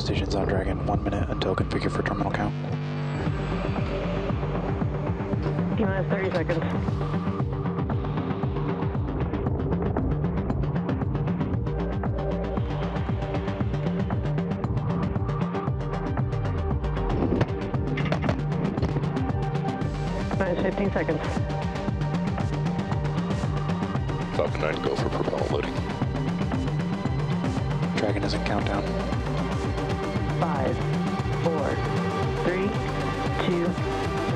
stations on Dragon, 1 minute until configure for terminal count. T-minus 30 seconds. Minus 15 seconds. Falcon 9, go for propellant loading. Dragon is in countdown. 5, 4, 3, 2,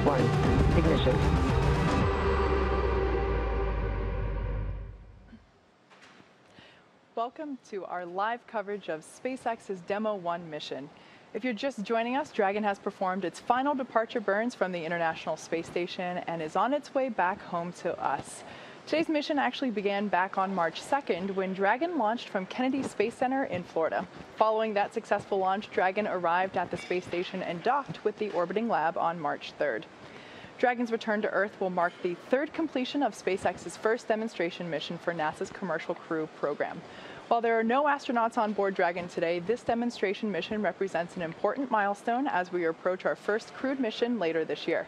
1. Ignition. Welcome to our live coverage of SpaceX's Demo 1 mission. If you're just joining us, Dragon has performed its final departure burns from the International Space Station and is on its way back home to us. Today's mission actually began back on March 2nd when Dragon launched from Kennedy Space Center in Florida. Following that successful launch, Dragon arrived at the space station and docked with the orbiting lab on March 3rd. Dragon's return to Earth will mark the third completion of SpaceX's first demonstration mission for NASA's Commercial Crew program. While there are no astronauts on board Dragon today, this demonstration mission represents an important milestone as we approach our first crewed mission later this year.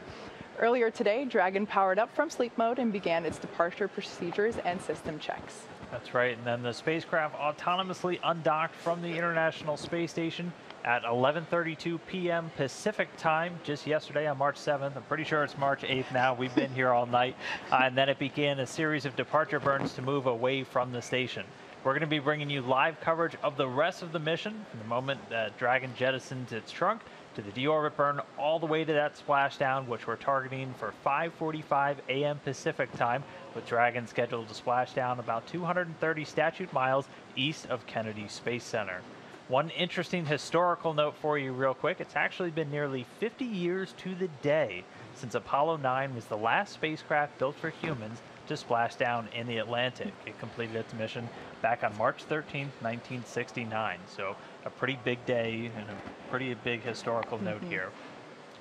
Earlier today, Dragon powered up from sleep mode and began its departure procedures and system checks. That's right, and then the spacecraft autonomously undocked from the International Space Station at 11:32 p.m. Pacific time just yesterday on March 7th. I'm pretty sure it's March 8th now. We've been here all night. And then it began a series of departure burns to move away from the station. We're going to be bringing you live coverage of the rest of the mission from the moment that Dragon jettisons its trunk to the deorbit burn all the way to that splashdown, which we're targeting for 5:45 a.m. Pacific time, with Dragon scheduled to splash down about 230 statute miles east of Kennedy Space Center. One interesting historical note for you real quick, it's actually been nearly 50 years to the day since Apollo 9 was the last spacecraft built for humans to splash down in the Atlantic. It completed its mission back on March 13, 1969. So a pretty big day and a pretty big historical note here.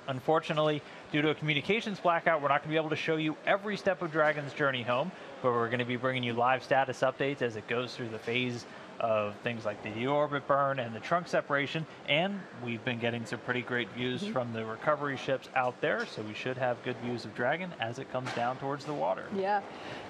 Unfortunately, due to a communications blackout, we're not going to be able to show you every step of Dragon's journey home, but we're going to be bringing you live status updates as it goes through the phase of things like the deorbit burn and the trunk separation, and we've been getting some pretty great views from the recovery ships out there, so we should have good views of Dragon as it comes down towards the water. Yeah.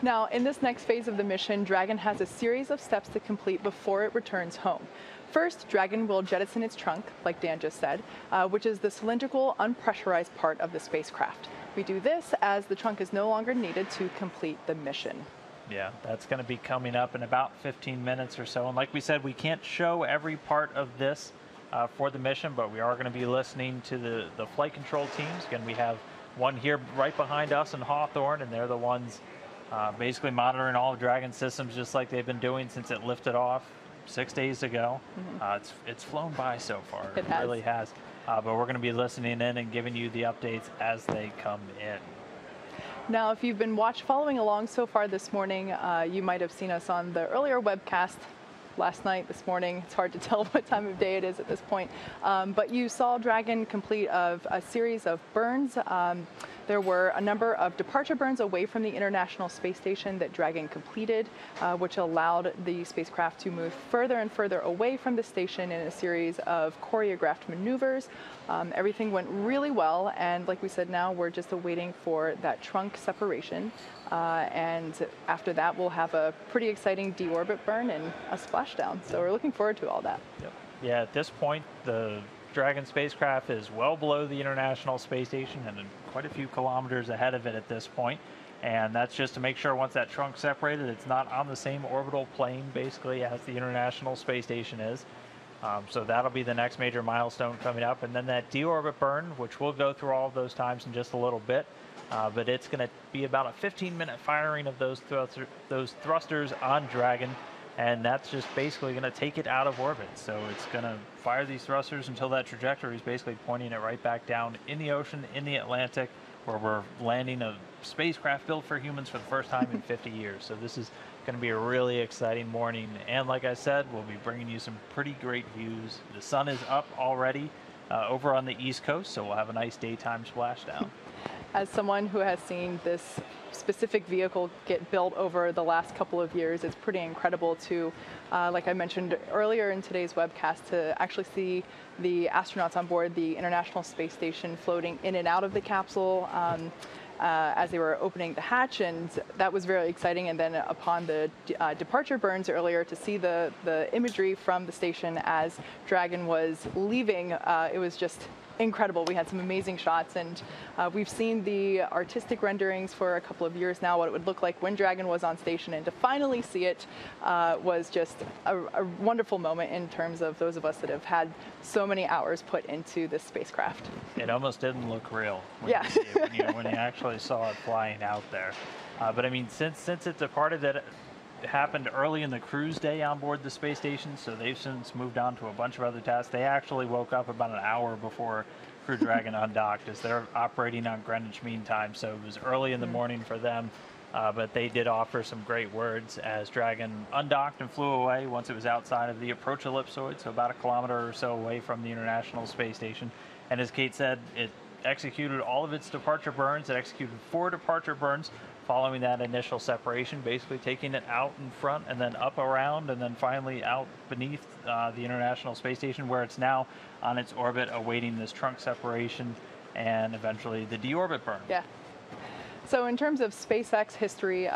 Now, in this next phase of the mission, Dragon has a series of steps to complete before it returns home. First, Dragon will jettison its trunk, like Dan just said, which is the cylindrical, unpressurized part of the spacecraft. We do this as the trunk is no longer needed to complete the mission. Yeah, that's going to be coming up in about 15 minutes or so. And like we said, we can't show every part of this for the mission, but we are going to be listening to the flight control teams. Again, we have one here right behind us in Hawthorne, and they're the ones basically monitoring all of Dragon systems just like they've been doing since it lifted off 6 days ago. It's flown by so far. It really has. But we're going to be listening in and giving you the updates as they come in. Now, if you've been following along so far this morning, you might have seen us on the earlier webcast last night, this morning. It's hard to tell what time of day it is at this point. But you saw Dragon complete a series of burns. There were a number of departure burns away from the International Space Station that Dragon completed, which allowed the spacecraft to move further and further away from the station in a series of choreographed maneuvers. Everything went really well, and like we said, now we're just awaiting for that trunk separation. And after that, we'll have a pretty exciting deorbit burn and a splashdown. So we're looking forward to all that. Yep. Yeah, at this point, the Dragon spacecraft is well below the International Space Station and quite a few kilometers ahead of it at this point. And that's just to make sure once that trunk's separated, it's not on the same orbital plane, basically, as the International Space Station is. So that'll be the next major milestone coming up. And then that deorbit burn, which we'll go through all of those times in just a little bit. But it's going to be about a 15-minute firing of those thrusters on Dragon. And that's just basically going to take it out of orbit. So it's going to fire these thrusters until that trajectory is basically pointing it right back down in the ocean, in the Atlantic, where we're landing a spacecraft built for humans for the first time in 50 years. So this is going to be a really exciting morning. And like I said, we'll be bringing you some pretty great views. The sun is up already over on the East Coast, so we'll have a nice daytime splashdown. As someone who has seen this specific vehicle get built over the last couple of years, it's pretty incredible to, like I mentioned earlier in today's webcast, to actually see the astronauts on board the International Space Station floating in and out of the capsule as they were opening the hatch, and that was very exciting. And then upon the departure burns earlier, to see the imagery from the station as Dragon was leaving, it was just incredible. We had some amazing shots, and we've seen the artistic renderings for a couple of years now, what it would look like when Dragon was on station, and to finally see it was just a wonderful moment in terms of those of us that have had so many hours put into this spacecraft. It almost didn't look real when, Yeah. you, see it, when you actually saw it flying out there. But I mean, since it departed, that happened early in the cruise day on board the space station, so they've since moved on to a bunch of other tasks. They actually woke up about an hour before Crew Dragon undocked, as they're operating on Greenwich Mean Time, so it was early in the morning for them. But they did offer some great words as Dragon undocked and flew away once it was outside of the approach ellipsoid, so about a kilometer or so away from the International Space Station. And as Kate said, it executed all of its departure burns. It executed 4 departure burns following that initial separation, basically taking it out in front and then up around and then finally out beneath the International Space Station, where it's now on its orbit awaiting this trunk separation and eventually the deorbit burn. Yeah. So in terms of SpaceX history,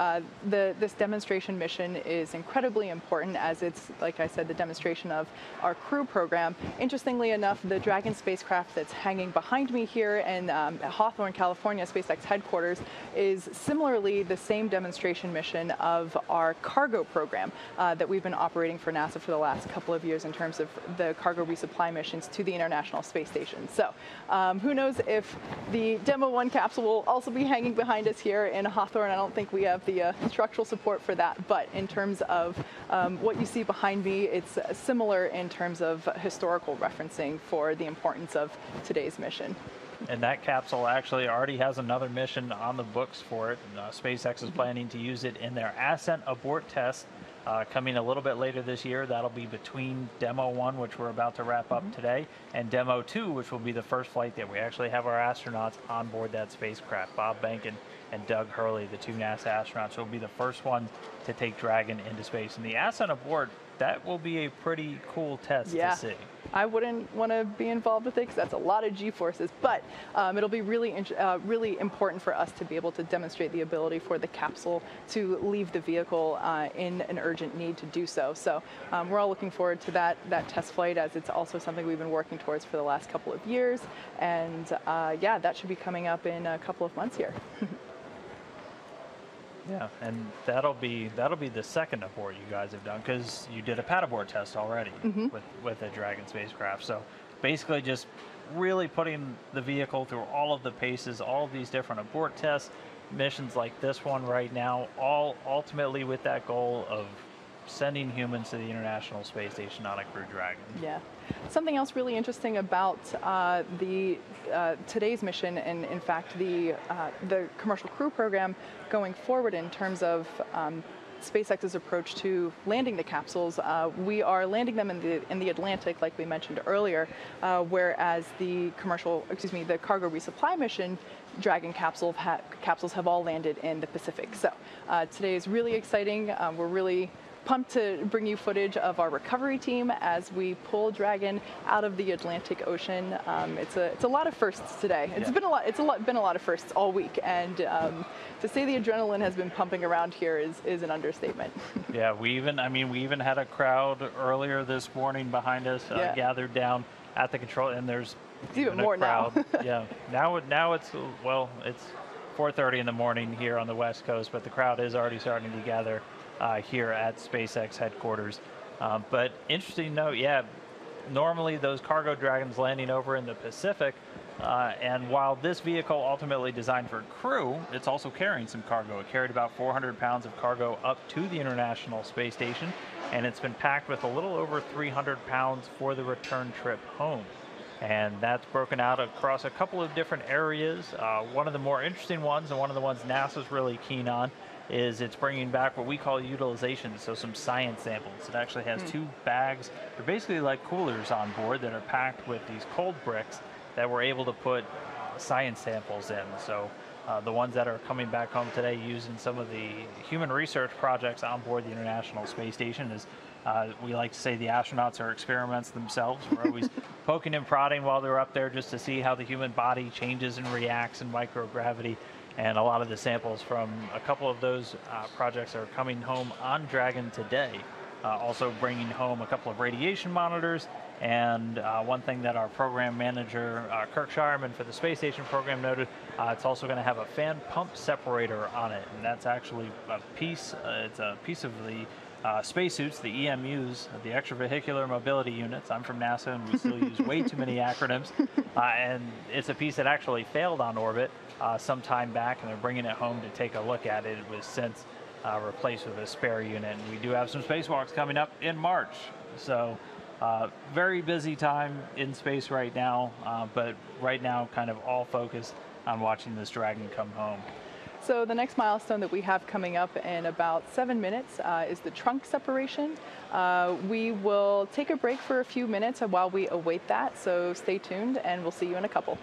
this demonstration mission is incredibly important, as it's, like I said, the demonstration of our Crew program. Interestingly enough, the Dragon spacecraft that's hanging behind me here in Hawthorne, California, SpaceX headquarters, is similarly the same demonstration mission of our cargo program that we've been operating for NASA for the last couple of years in terms of the cargo resupply missions to the International Space Station. So who knows if the Demo 1 capsule will also be hanging behind us here in Hawthorne. I don't think we have the structural support for that, but in terms of what you see behind me, it's similar in terms of historical referencing for the importance of today's mission. And that capsule actually already has another mission on the books for it. And, SpaceX is planning to use it in their Ascent abort test coming a little bit later this year. That'll be between Demo 1, which we're about to wrap up today, and Demo 2, which will be the first flight that we actually have our astronauts on board that spacecraft. Bob Behnken and Doug Hurley, the 2 NASA astronauts, will be the first one to take Dragon into space. And the Ascent abort, that will be a pretty cool test to see. I wouldn't want to be involved with it because that's a lot of G-forces, but it'll be really important for us to be able to demonstrate the ability for the capsule to leave the vehicle in an urgent need to do so. So we're all looking forward to that test flight, as it's also something we've been working towards for the last couple of years. And yeah, that should be coming up in a couple of months here. Yeah, and that'll be the second abort you guys have done, because you did a pad abort test already with the Dragon spacecraft. So basically just really putting the vehicle through all of the paces, all of these different abort tests, missions like this one right now, all ultimately with that goal of sending humans to the International Space Station on a Crew Dragon. Yeah. Something else really interesting about today's mission, and in fact the Commercial Crew program going forward in terms of SpaceX's approach to landing the capsules, we are landing them in the Atlantic, like we mentioned earlier, whereas the cargo resupply mission Dragon capsules have all landed in the Pacific. So today is really exciting. We're really pumped to bring you footage of our recovery team as we pull Dragon out of the Atlantic Ocean. It's a lot of firsts today. It's been a lot of firsts all week, and to say the adrenaline has been pumping around here is an understatement. Yeah, we even had a crowd earlier this morning behind us gathered down at the control, and there's even more crowd. now. Yeah, now it's 4:30 in the morning here on the West Coast, but the crowd is already starting to gather here at SpaceX headquarters. But interesting note, normally those cargo Dragons landing over in the Pacific, and while this vehicle ultimately designed for crew, it's also carrying some cargo. It carried about 400 pounds of cargo up to the International Space Station, and it's been packed with a little over 300 pounds for the return trip home. And that's broken out across a couple of different areas. One of the more interesting ones, and one of the ones NASA's really keen on, is it's bringing back what we call utilization, so some science samples. It actually has 2 bags. They're basically like coolers on board that are packed with these cold bricks that we're able to put science samples in. So the ones that are coming back home today using some of the human research projects on board the International Space Station. Is we like to say the astronauts are experiments themselves. We're always poking and prodding while they're up there just to see how the human body changes and reacts in microgravity. And a lot of the samples from a couple of those projects are coming home on Dragon today. Also bringing home a couple of radiation monitors, and one thing that our program manager, Kirk Shireman for the space station program noted, it's also going to have a fan pump separator on it, and that's actually a piece, it's a piece of the spacesuits, the EMUs, the extravehicular mobility units. I'm from NASA and we still use way too many acronyms, and it's a piece that actually failed on orbit some time back, and they're bringing it home to take a look at it. It was since replaced with a spare unit. And we do have some spacewalks coming up in March. So very busy time in space right now, but right now kind of all focused on watching this Dragon come home. So the next milestone that we have coming up in about 7 minutes is the trunk separation. We will take a break for a few minutes while we await that, so stay tuned and we'll see you in a couple.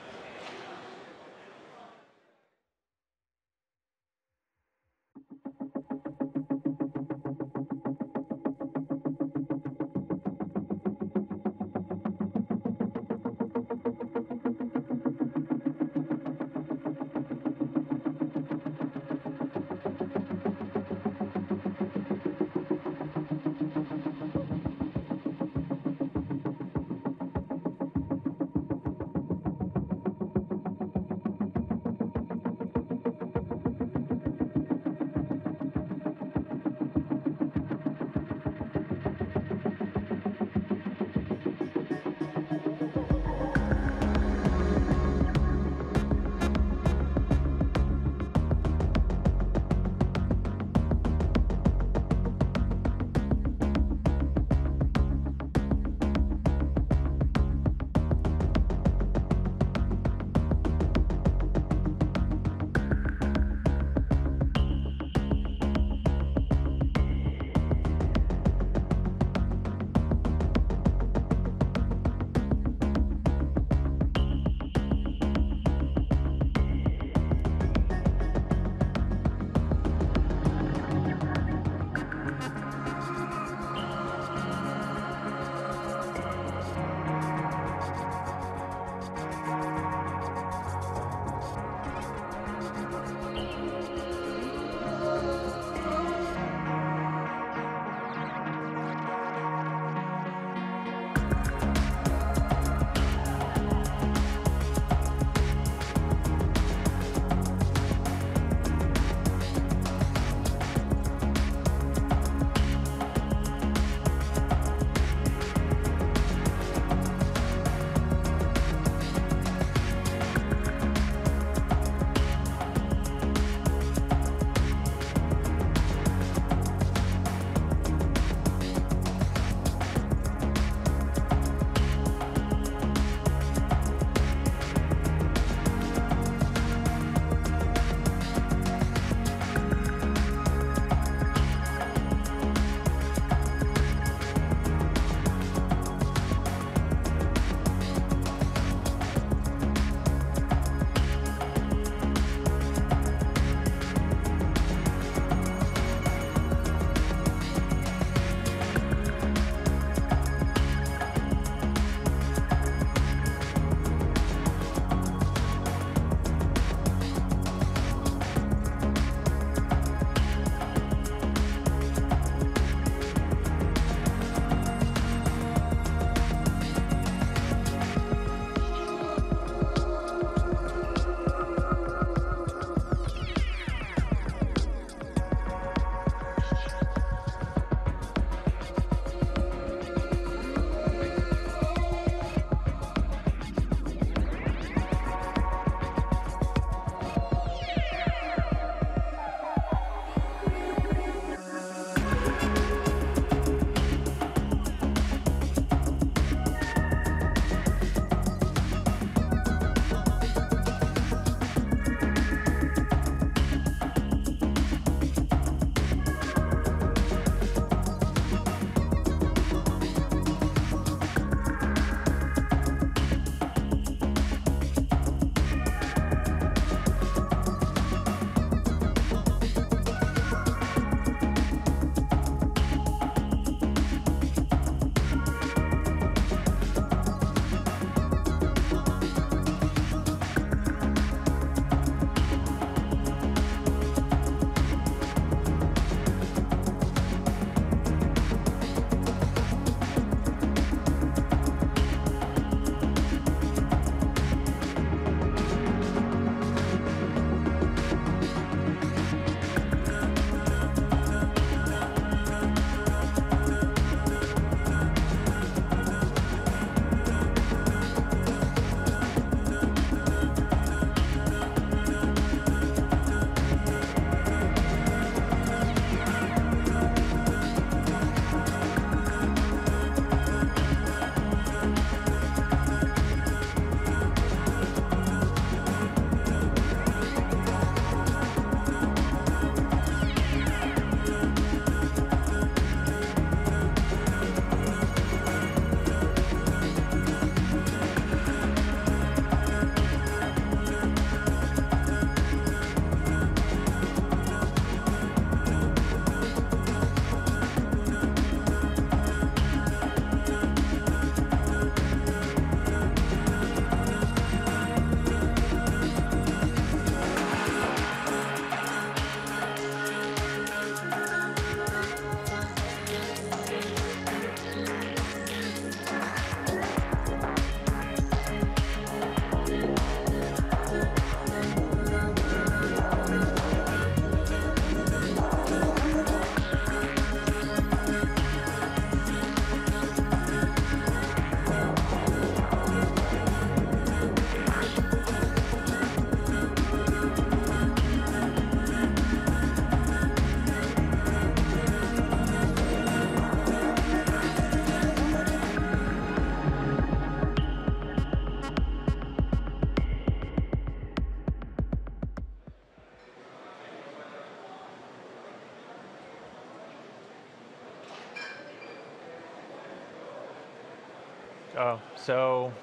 Oh, so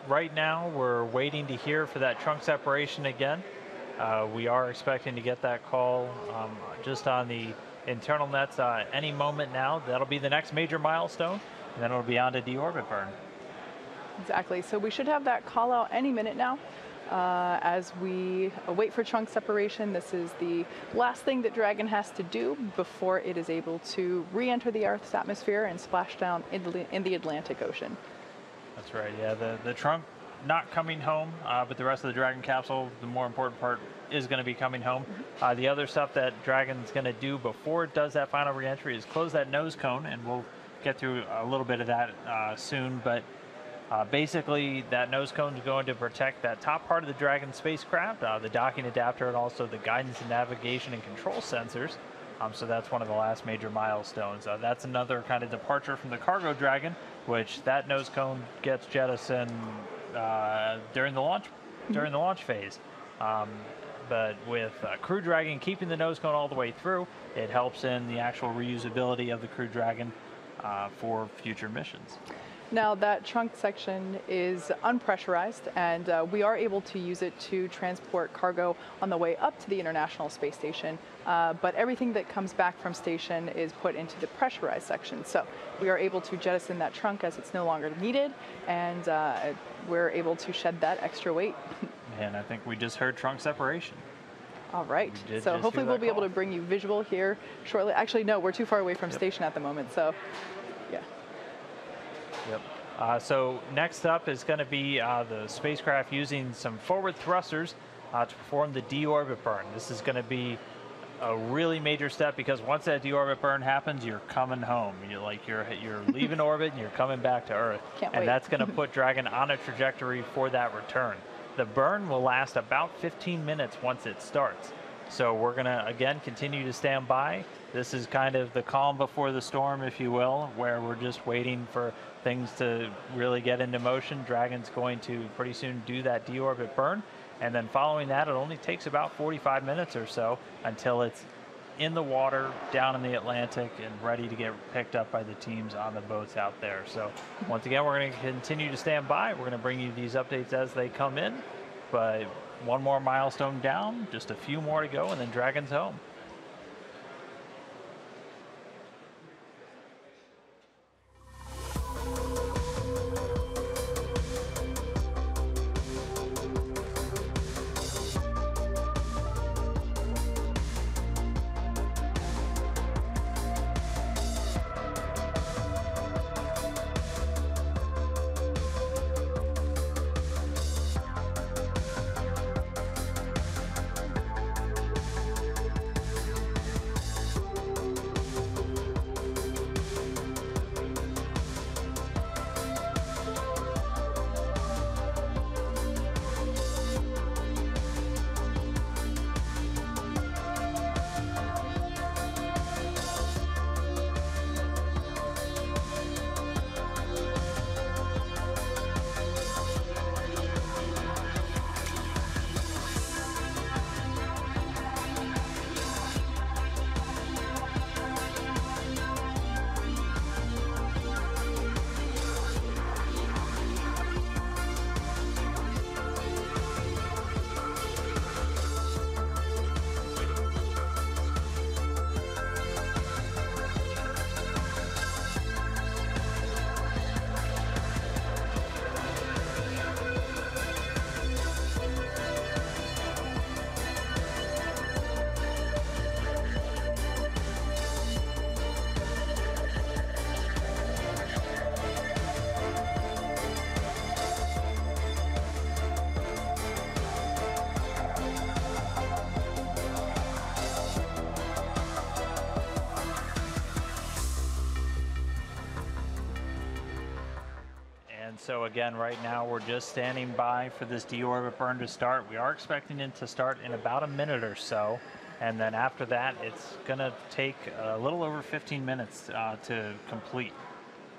right now we're waiting to hear for that trunk separation again. We are expecting to get that call just on the internal nets any moment now. That'll be the next major milestone, and then it'll be on to deorbit burn. Exactly. So we should have that call out any minute now. As we wait for trunk separation, this is the last thing that Dragon has to do before it is able to re-enter the Earth's atmosphere and splash down in the Atlantic Ocean. That's right. Yeah, the trunk not coming home, but the rest of the Dragon capsule, the more important part, is going to be coming home. The other stuff that Dragon's going to do before it does that final re-entry is close that nose cone, and we'll get through a little bit of that soon. But basically, that nose cone is going to protect that top part of the Dragon spacecraft, the docking adapter, and also the guidance and navigation and control sensors. So that's one of the last major milestones. That's another kind of departure from the cargo Dragon, which that nose cone gets jettisoned during the launch phase. But with Crew Dragon keeping the nose cone all the way through, it helps in the actual reusability of the Crew Dragon for future missions. Now that trunk section is unpressurized, and we are able to use it to transport cargo on the way up to the International Space Station, but everything that comes back from station is put into the pressurized section. So we are able to jettison that trunk as it's no longer needed, and we're able to shed that extra weight. And I think we just heard trunk separation. All right, so hopefully we'll be able to bring you visual here shortly. Actually, no, we're too far away from station at the moment, so yeah. Yep. So next up is going to be the spacecraft using some forward thrusters to perform the deorbit burn. This is going to be a really major step because once that deorbit burn happens, you're coming home. You're leaving orbit and you're coming back to Earth. Can't and wait. That's going to put Dragon on a trajectory for that return. The burn will last about 15 minutes once it starts. So we're going to, again, continue to stand by. This is kind of the calm before the storm, if you will, where we're just waiting for things to really get into motion. Dragon's going to pretty soon do that deorbit burn. And then following that, it only takes about 45 minutes or so until it's in the water, down in the Atlantic, and ready to get picked up by the teams on the boats out there. So once again, we're going to continue to stand by. We're going to bring you these updates as they come in. But one more milestone down, just a few more to go, and then Dragon's home. So again, right now we're just standing by for this deorbit burn to start. We are expecting it to start in about a minute or so. And then after that, it's going to take a little over 15 minutes to complete.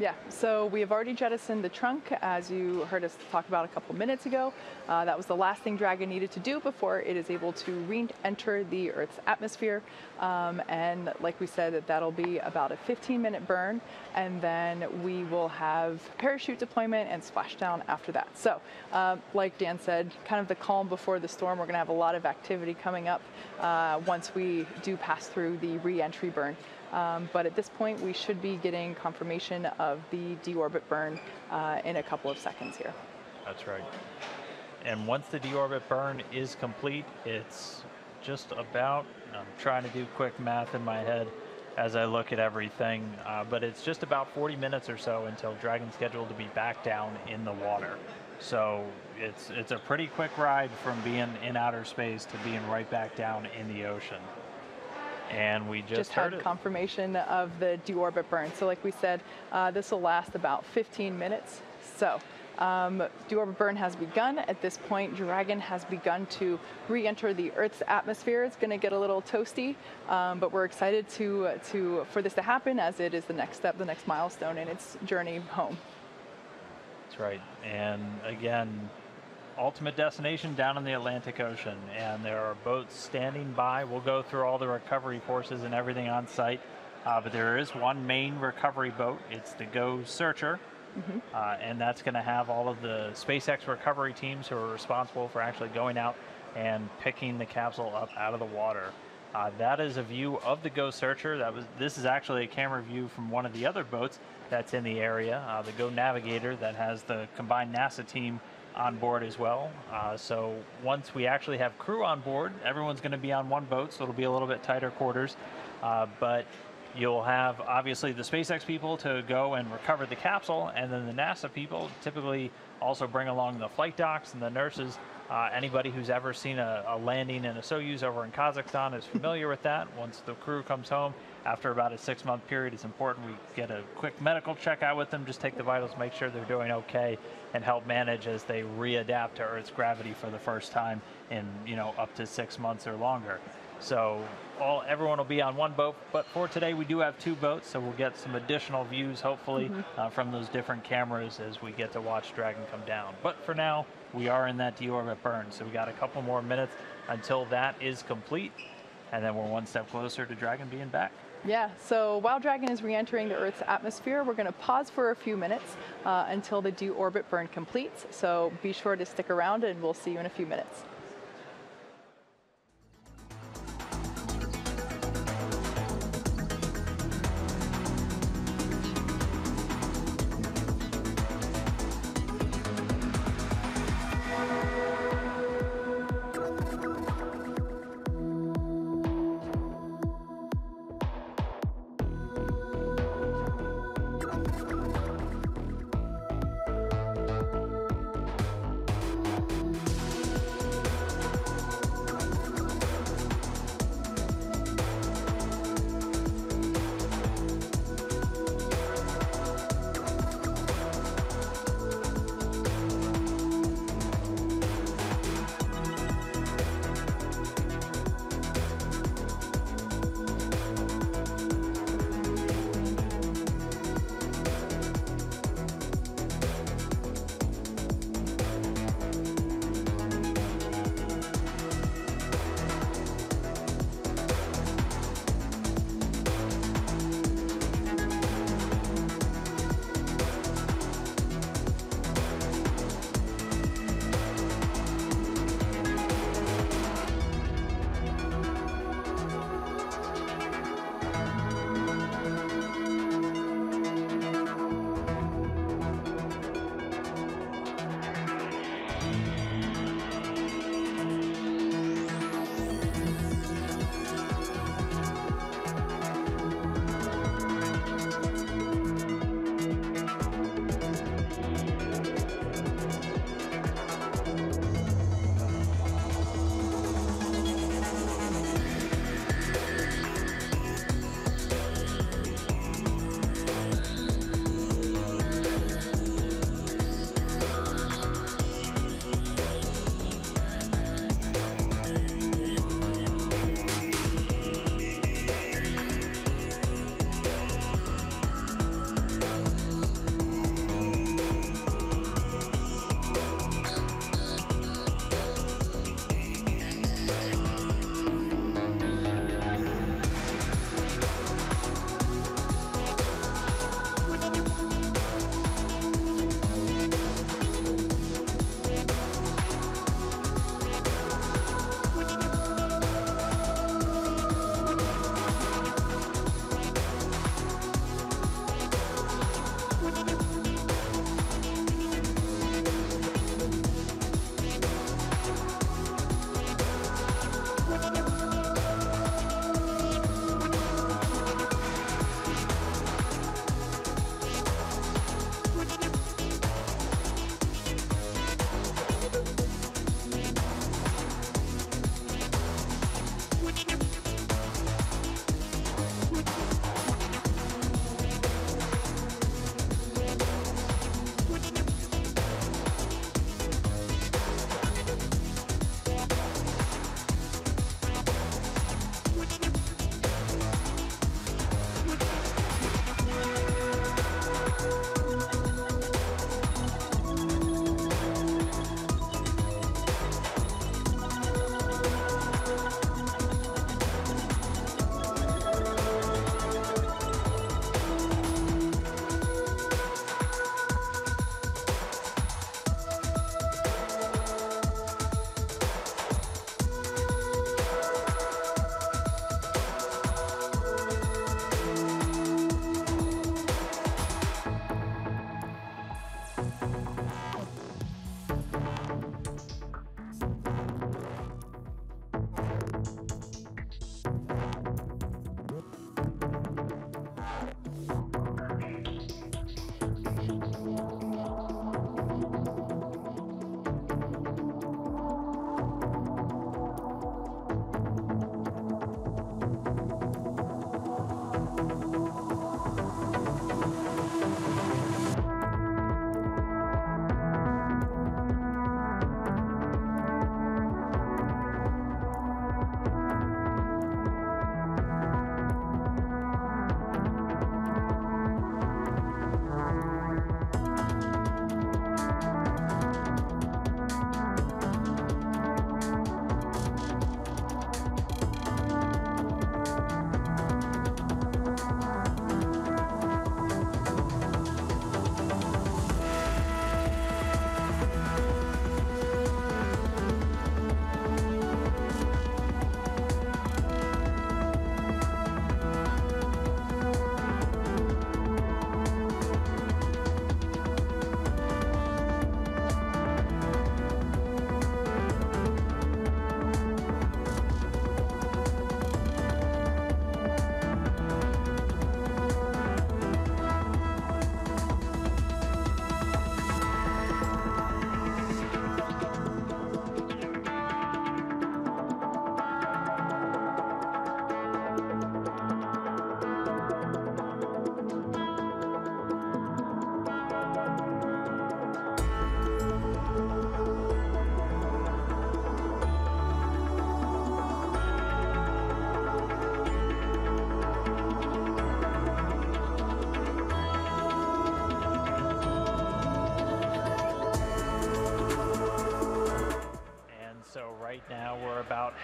Yeah, so we have already jettisoned the trunk, as you heard us talk about a couple minutes ago. That was the last thing Dragon needed to do before it is able to re-enter the Earth's atmosphere. And like we said, that'll be about a 15-minute burn, and then we will have parachute deployment and splashdown after that. So, like Dan said, kind of the calm before the storm. We're going to have a lot of activity coming up once we do pass through the re-entry burn. But at this point, we should be getting confirmation of the deorbit burn in a couple of seconds here. That's right. And once the deorbit burn is complete, it's just about, I'm trying to do quick math in my head as I look at everything, but it's just about 40 minutes or so until Dragon's scheduled to be back down in the water. So it's a pretty quick ride from being in outer space to being right back down in the ocean. And we just heard had confirmation of the deorbit burn. So like we said, this will last about 15 minutes. So deorbit burn has begun. At this point, Dragon has begun to re-enter the Earth's atmosphere. It's going to get a little toasty, but we're excited for this to happen, as it is the next step, the next milestone in its journey home. That's right. And again, ultimate destination down in the Atlantic Ocean, and there are boats standing by. We'll go through all the recovery forces and everything on site, but there is one main recovery boat. It's the Go Searcher, and that's going to have all of the SpaceX recovery teams who are responsible for actually going out and picking the capsule up out of the water. That is a view of the Go Searcher. This is actually a camera view from one of the other boats that's in the area, the Go Navigator, that has the combined NASA team on board as well. So once we actually have crew on board, everyone's going to be on one boat, so it'll be a little bit tighter quarters. But you'll have obviously the SpaceX people to go and recover the capsule, and then the NASA people typically also bring along the flight docs and the nurses. Anybody who's ever seen a landing in a Soyuz over in Kazakhstan is familiar with that. Once the crew comes home, after about a 6-month period, it's important we get a quick medical check out with them, just take the vitals, make sure they're doing okay, and help manage as they readapt to Earth's gravity for the first time in, up to 6 months or longer. So everyone will be on one boat, but for today we do have 2 boats, so we'll get some additional views, hopefully, from those different cameras as we get to watch Dragon come down. But for now, we are in that deorbit burn, so we got a couple more minutes until that is complete, and then we're one step closer to Dragon being back. Yeah, so while Dragon is re-entering the Earth's atmosphere, we're going to pause for a few minutes until the deorbit burn completes. So be sure to stick around, and we'll see you in a few minutes.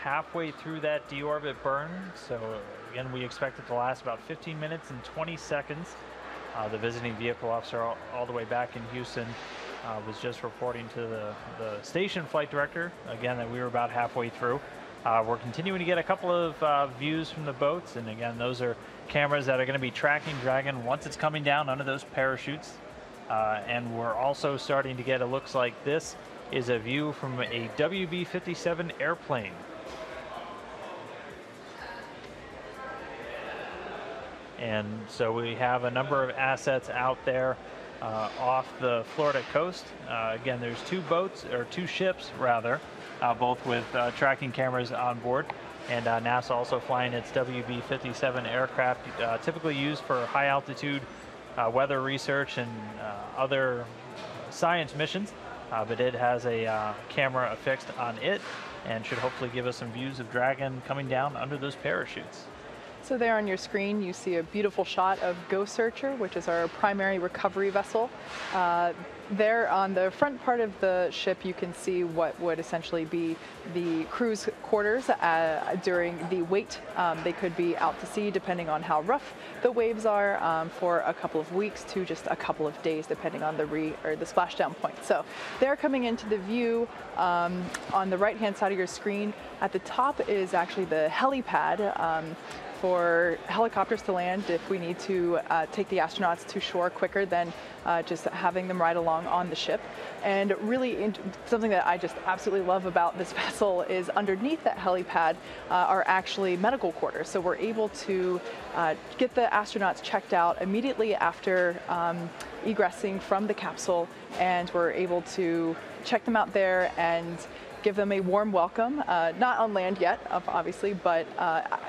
halfway through that deorbit burn. So again, we expect it to last about 15 minutes and 20 seconds. The visiting vehicle officer all the way back in Houston was just reporting to the station flight director, again, that we were about halfway through. We're continuing to get a couple of views from the boats, and again, those are cameras that are going to be tracking Dragon once it's coming down under those parachutes. And we're also starting to get, it looks like this is a view from a WB-57 airplane. And so we have a number of assets out there off the Florida coast. Again, there's two ships rather, both with tracking cameras on board. And NASA also flying its WB-57 aircraft, typically used for high altitude weather research and other science missions. But it has a camera affixed on it and should hopefully give us some views of Dragon coming down under those parachutes. So there on your screen, you see a beautiful shot of Go Searcher, which is our primary recovery vessel. There on the front part of the ship, you can see what would essentially be the crew's quarters during the wait. They could be out to sea, depending on how rough the waves are, for a couple of weeks to just a couple of days, depending on the splashdown point. So they're coming into the view on the right-hand side of your screen. At the top is actually the helipad. For helicopters to land if we need to take the astronauts to shore quicker than just having them ride along on the ship. And really something that I just absolutely love about this vessel is underneath that helipad are actually medical quarters. So we're able to get the astronauts checked out immediately after egressing from the capsule, and we're able to check them out there and give them a warm welcome, not on land yet, obviously, but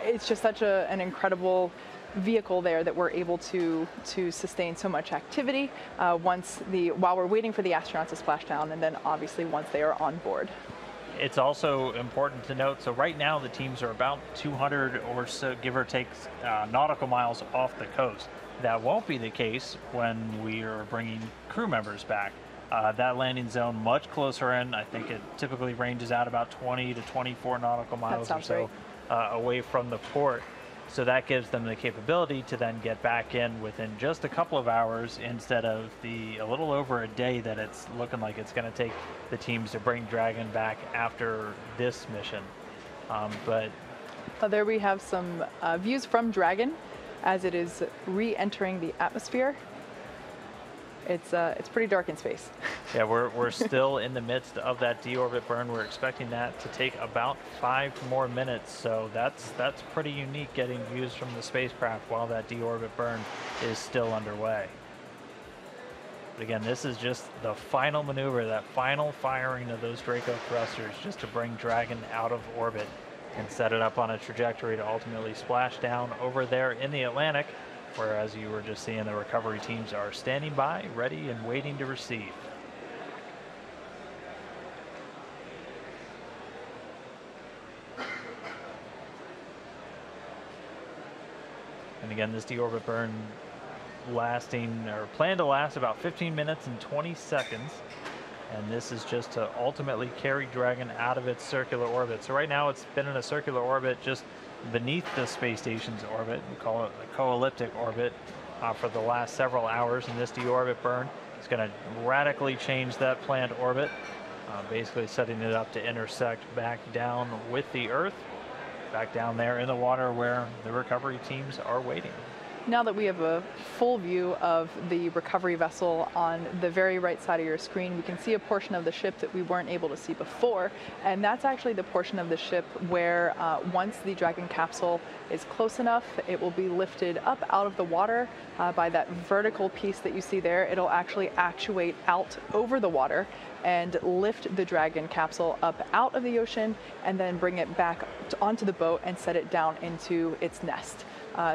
it's just such an incredible vehicle there that we're able to sustain so much activity while we're waiting for the astronauts to splash down, and then obviously once they are on board. It's also important to note, so right now the teams are about 200 or so, give or take, nautical miles off the coast. That won't be the case when we are bringing crew members back. That landing zone much closer in. I think it typically ranges out about 20 to 24 nautical miles or so away from the port. So that gives them the capability to then get back in within just a couple of hours instead of a little over a day that it's looking like it's going to take the teams to bring Dragon back after this mission. But there we have some views from Dragon as it is re-entering the atmosphere. It's pretty dark in space. Yeah, we're still in the midst of that deorbit burn. We're expecting that to take about 5 more minutes. So that's pretty unique, getting views from the spacecraft while that deorbit burn is still underway. But again, this is just the final maneuver, that final firing of those Draco thrusters, just to bring Dragon out of orbit and set it up on a trajectory to ultimately splash down over there in the Atlantic, where, as you were just seeing, the recovery teams are standing by, ready and waiting to receive. And again, this deorbit burn planned to last about 15 minutes and 20 seconds. And this is just to ultimately carry Dragon out of its circular orbit. So right now it's been in a circular orbit just beneath the space station's orbit. We call it a co-elliptic orbit for the last several hours. And this deorbit burn is going to radically change that planned orbit, basically setting it up to intersect back down with the Earth, back down there in the water where the recovery teams are waiting. Now that we have a full view of the recovery vessel on the very right side of your screen, we can see a portion of the ship that we weren't able to see before, and that's actually the portion of the ship where once the Dragon capsule is close enough, it will be lifted up out of the water by that vertical piece that you see there. It'll actually actuate out over the water and lift the Dragon capsule up out of the ocean and then bring it back onto the boat and set it down into its nest.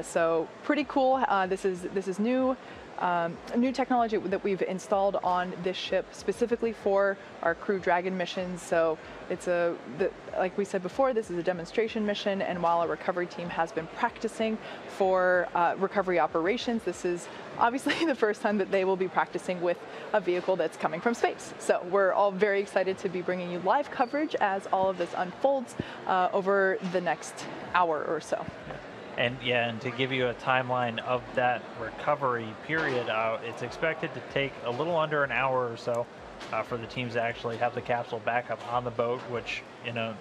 So pretty cool. This is new. New technology that we've installed on this ship specifically for our Crew Dragon missions. So it's like we said before, this is a demonstration mission, and while our recovery team has been practicing for recovery operations, this is obviously the first time that they will be practicing with a vehicle that's coming from space. So we're all very excited to be bringing you live coverage as all of this unfolds over the next hour or so. And yeah, and to give you a timeline of that recovery period, it's expected to take a little under an hour or so for the teams to actually have the capsule back up on the boat, which in a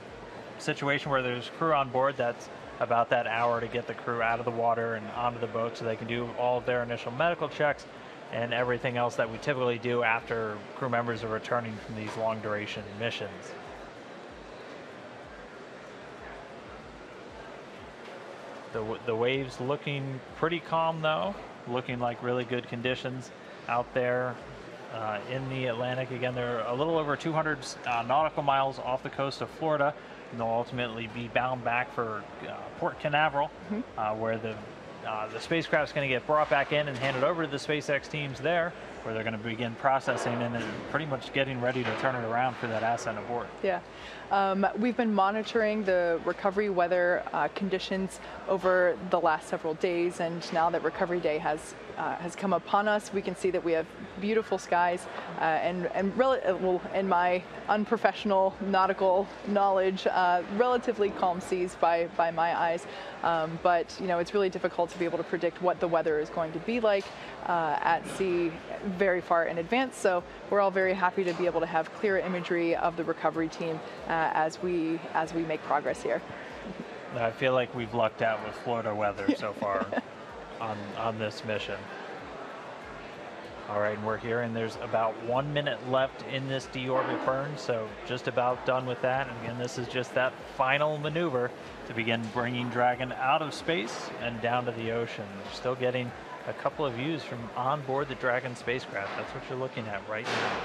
situation where there's crew on board, that's about that hour to get the crew out of the water and onto the boat so they can do all of their initial medical checks and everything else that we typically do after crew members are returning from these long duration missions. The waves looking pretty calm though, looking like really good conditions out there in the Atlantic. Again, they're a little over 200 nautical miles off the coast of Florida, and they'll ultimately be bound back for Port Canaveral, where the spacecraft's going to get brought back in and handed over to the SpaceX teams there, where they're going to begin processing and then pretty much getting ready to turn it around for that ascent aboard. Yeah. We've been monitoring the recovery weather conditions over the last several days, and now that Recovery Day has come upon us, we can see that we have beautiful skies and in my unprofessional nautical knowledge, relatively calm seas by my eyes. But you know, it's really difficult to be able to predict what the weather is going to be like at sea very far in advance. So we're all very happy to be able to have clear imagery of the recovery team as we make progress here. I feel like we've lucked out with Florida weather so far on this mission. All right, and we're here, and there's about 1 minute left in this deorbit burn, so just about done with that. And again, this is just that final maneuver to begin bringing Dragon out of space and down to the ocean. We're still getting a couple of views from on board the Dragon spacecraft. That's what you're looking at right now.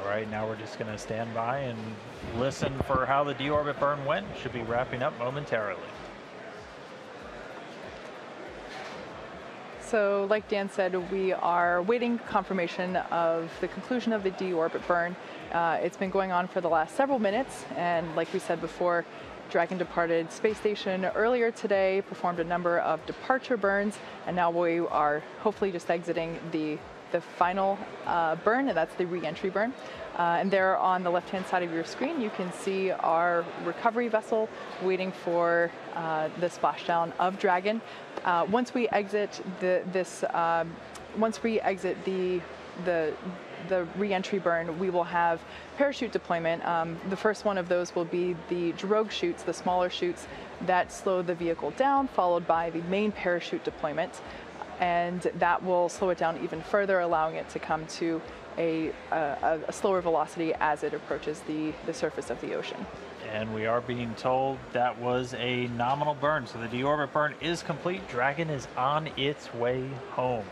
Right now we're just going to stand by and listen for how the deorbit burn went. Should be wrapping up momentarily. So like Dan said, we are waiting confirmation of the conclusion of the deorbit burn. It's been going on for the last several minutes, and like we said before, Dragon departed space station earlier today, performed a number of departure burns, and now we are hopefully just exiting the final burn, and that's the re-entry burn. And there on the left-hand side of your screen, you can see our recovery vessel waiting for the splashdown of Dragon. Once we exit the re-entry burn, we will have parachute deployment. The first one of those will be the drogue chutes, the smaller chutes that slow the vehicle down, followed by the main parachute deployment. And that will slow it down even further, allowing it to come to a slower velocity as it approaches the surface of the ocean. And we are being told that was a nominal burn, so the deorbit burn is complete. Dragon is on its way home.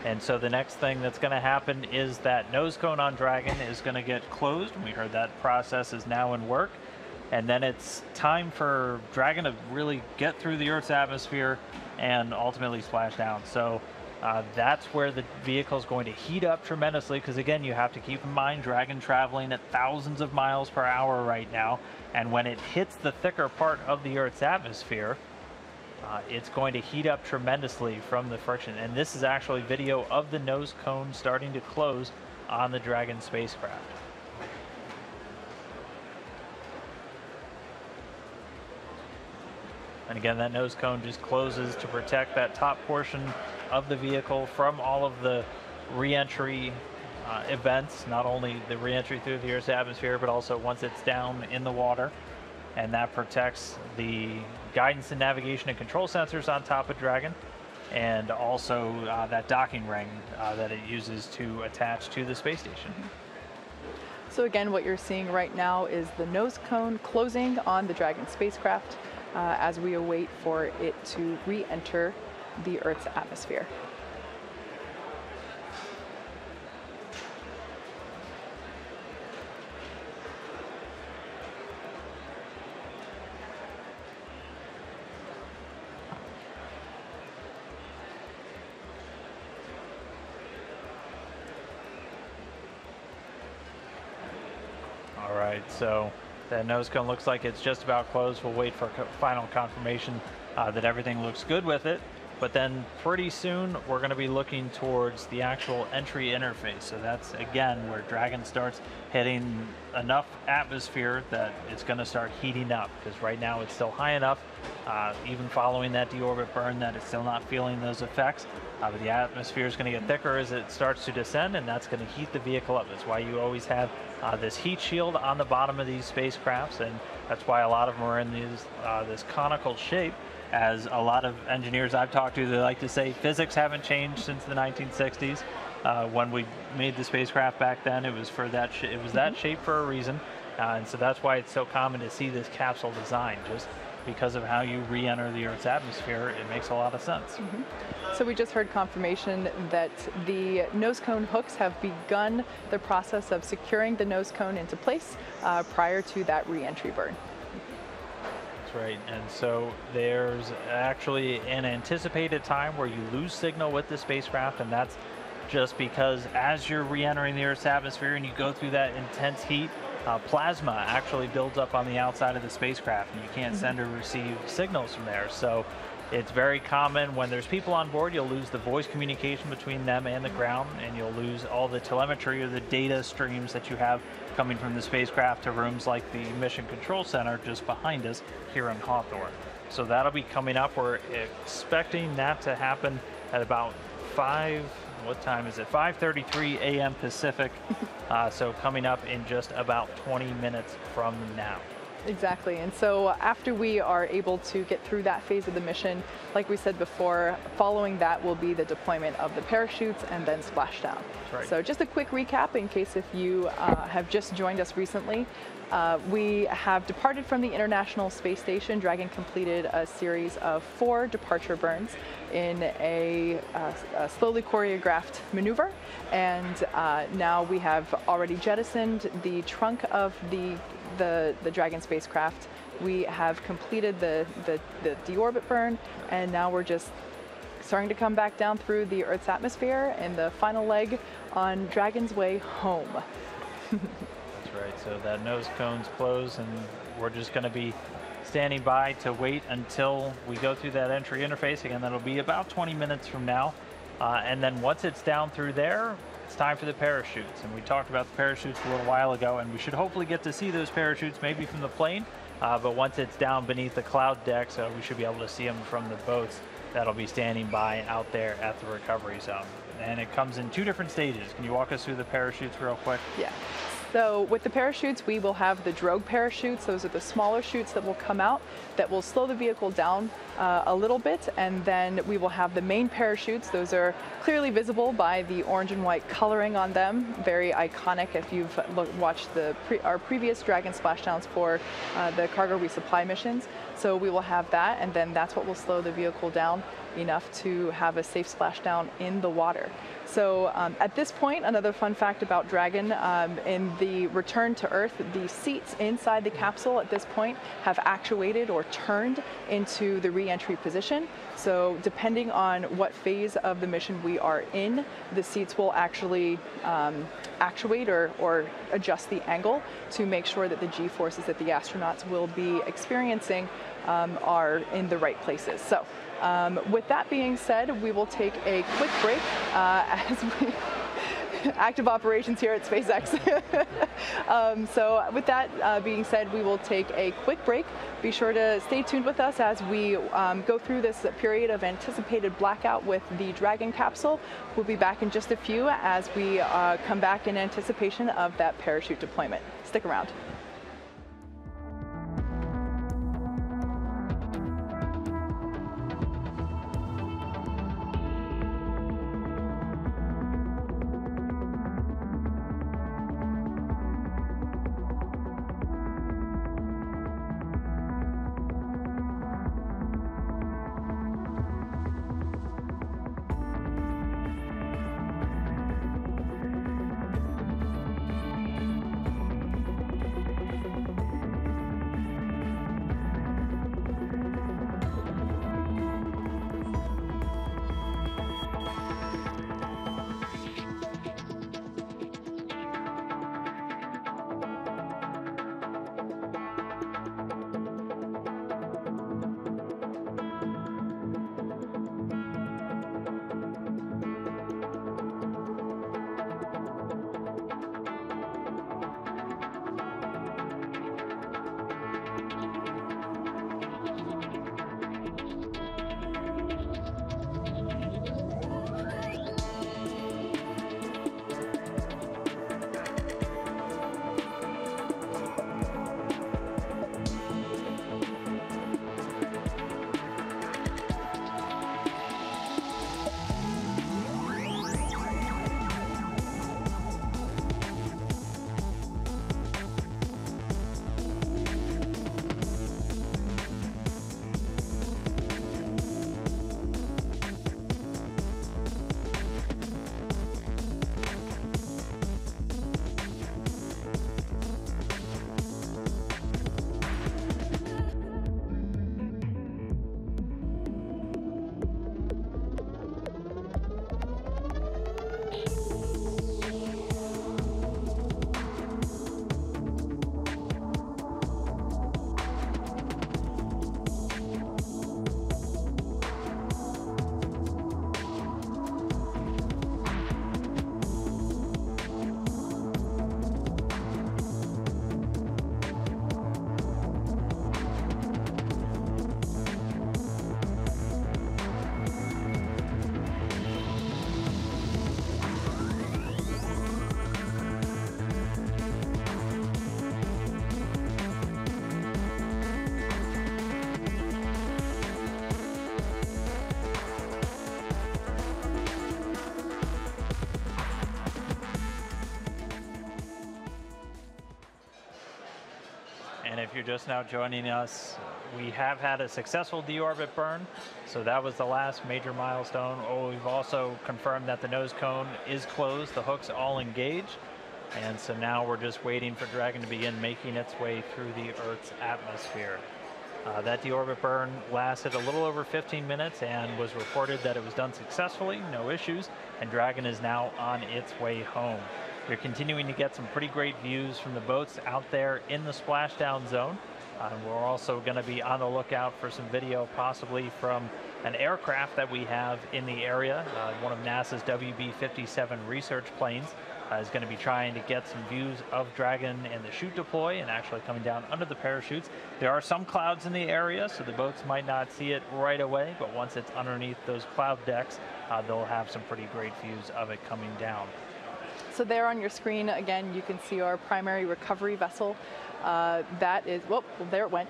And so the next thing that's going to happen is that nose cone on Dragon is going to get closed. We heard that process is now in work. And then it's time for Dragon to really get through the Earth's atmosphere and ultimately splash down. So that's where the vehicle is going to heat up tremendously, because again, you have to keep in mind Dragon traveling at thousands of miles per hour right now. And when it hits the thicker part of the Earth's atmosphere, it's going to heat up tremendously from the friction. And this is actually video of the nose cone starting to close on the Dragon spacecraft. And again, that nose cone just closes to protect that top portion of the vehicle from all of the re-entry events, not only the re-entry through the Earth's atmosphere, but also once it's down in the water. and that protects the guidance and navigation and control sensors on top of Dragon, and also that docking ring that it uses to attach to the space station. So again, what you're seeing right now is the nose cone closing on the Dragon spacecraft as we await for it to re-enter the Earth's atmosphere. All right, so that nose cone looks like it's just about closed. We'll wait for final confirmation that everything looks good with it. But then pretty soon we're going to be looking towards the actual entry interface. So that's, again, where Dragon starts hitting enough atmosphere that it's going to start heating up, because right now it's still high enough, even following that deorbit burn, that it's still not feeling those effects. But the atmosphere is going to get thicker as it starts to descend, and that's going to heat the vehicle up. That's why you always have this heat shield on the bottom of these spacecrafts, and that's why a lot of them are in these, this conical shape. As a lot of engineers I've talked to, they like to say physics haven't changed since the 1960s. When we made the spacecraft back then, it was for that it was that shape for a reason, and so that's why it's so common to see this capsule design. Just because of how you re-enter the Earth's atmosphere, it makes a lot of sense. So we just heard confirmation that the nose cone hooks have begun the process of securing the nose cone into place prior to that re-entry burn. Right, and so there's actually an anticipated time where you lose signal with the spacecraft, and that's just because as you're re-entering the Earth's atmosphere and you go through that intense heat, plasma actually builds up on the outside of the spacecraft, and you can't send or receive signals from there. So it's very common when there's people on board, you'll lose the voice communication between them and the ground, and you'll lose all the telemetry or the data streams that you have coming from the spacecraft to rooms like the Mission Control Center just behind us here in Hawthorne. So that'll be coming up. We're expecting that to happen at about 5:33 a.m. Pacific. So coming up in just about 20 minutes from now. Exactly, and so after we are able to get through that phase of the mission, like we said before, following that will be the deployment of the parachutes and then splashdown. Right. So just a quick recap in case if you have just joined us recently. We have departed from the International Space Station. Dragon completed a series of 4 departure burns in a slowly choreographed maneuver, and now we have already jettisoned the trunk of the Dragon spacecraft. We have completed the deorbit burn, and now we're just starting to come back down through the Earth's atmosphere in the final leg on Dragon's way home. That's right, so that nose cone's closed, and we're just going to be standing by to wait until we go through that entry interface. Again, that'll be about 20 minutes from now. And then once it's down through there, it's time for the parachutes. And we talked about the parachutes a little while ago, and we should hopefully get to see those parachutes maybe from the plane. But once it's down beneath the cloud deck, so we should be able to see them from the boats that'll be standing by out there at the recovery zone. And it comes in 2 different stages. Can you walk us through the parachutes real quick? Yeah. So with the parachutes, we will have the drogue parachutes. Those are the smaller chutes that will come out that will slow the vehicle down a little bit, and then we will have the main parachutes. Those are clearly visible by the orange and white coloring on them. Very iconic if you've watched our previous Dragon splashdowns for the cargo resupply missions. So we will have that, and then that's what will slow the vehicle down enough to have a safe splashdown in the water. So at this point, another fun fact about Dragon, in the return to Earth, the seats inside the capsule at this point have actuated or turned into the re-entry position. So depending on what phase of the mission we are in, the seats will actually actuate or adjust the angle to make sure that the G-forces that the astronauts will be experiencing are in the right places. So with that being said, we will take a quick break as we active operations here at SpaceX. So with that being said, we will take a quick break. Be sure to stay tuned with us as we go through this period of anticipated blackout with the Dragon capsule. We'll be back in just a few as we come back in anticipation of that parachute deployment. Stick around. if you're just now joining us, we have had a successful deorbit burn, so that was the last major milestone. We've also confirmed that the nose cone is closed, the hook's all engaged, and so now we're just waiting for Dragon to begin making its way through the Earth's atmosphere. That deorbit burn lasted a little over 15 minutes and was reported that it was done successfully, no issues, and Dragon is now on its way home. We're continuing to get some pretty great views from the boats out there in the splashdown zone. We're also going to be on the lookout for some video possibly from an aircraft that we have in the area. One of NASA's WB-57 research planes is going to be trying to get some views of Dragon and the chute deploy and actually coming down under the parachutes. There are some clouds in the area, so the boats might not see it right away, but once it's underneath those cloud decks, they'll have some pretty great views of it coming down. So there on your screen, again, you can see our primary recovery vessel. That is, well, there it went.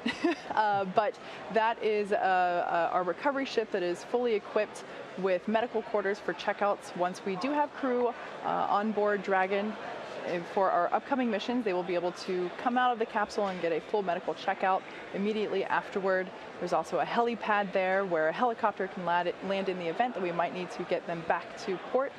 But that is our recovery ship that is fully equipped with medical quarters for checkouts. Once we do have crew on board Dragon for our upcoming missions, they will be able to come out of the capsule and get a full medical checkout immediately afterward. There's also a helipad there where a helicopter can land in the event that we might need to get them back to port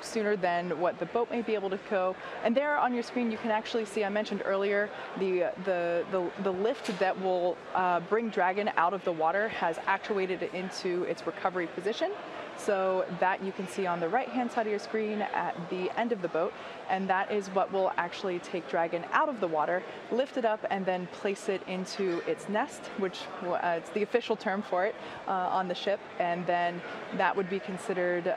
sooner than what the boat may be able to go. And there on your screen you can actually see, I mentioned earlier, the lift that will bring Dragon out of the water has actuated it into its recovery position. So that you can see on the right-hand side of your screen at the end of the boat, and that is what will actually take Dragon out of the water, lift it up, and then place it into its nest, which it's the official term for it on the ship, and then that would be considered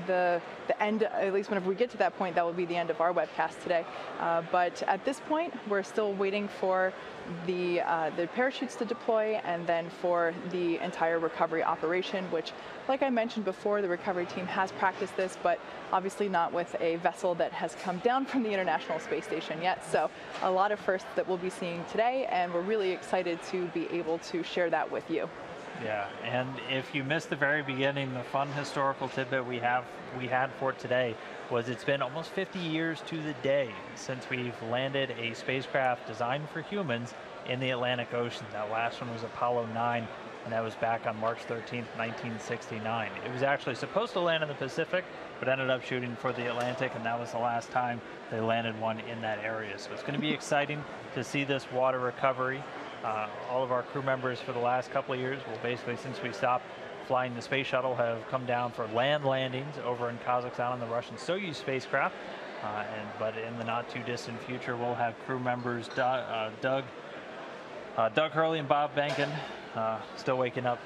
the end, at least whenever we get to that point, that will be the end of our webcast today. But at this point, we're still waiting for the parachutes to deploy and then for the entire recovery operation, which, like I mentioned before, the recovery team has practiced this, but obviously not with a vessel that has come down from the International Space Station yet. So a lot of firsts that we'll be seeing today, and we're really excited to be able to share that with you. Yeah, and if you missed the very beginning, the fun historical tidbit we had for today was it's been almost 50 years to the day since we've landed a spacecraft designed for humans in the Atlantic Ocean. That last one was Apollo 9, and that was back on March 13th, 1969. It was actually supposed to land in the Pacific, but ended up shooting for the Atlantic, and that was the last time they landed one in that area. So it's going to be exciting to see this water recovery. All of our crew members for the last couple of years, well, basically since we stopped flying the space shuttle, have come down for land landings over in Kazakhstan on the Russian Soyuz spacecraft. But in the not too distant future, we'll have crew members Doug Hurley and Bob Behnken, still waking up.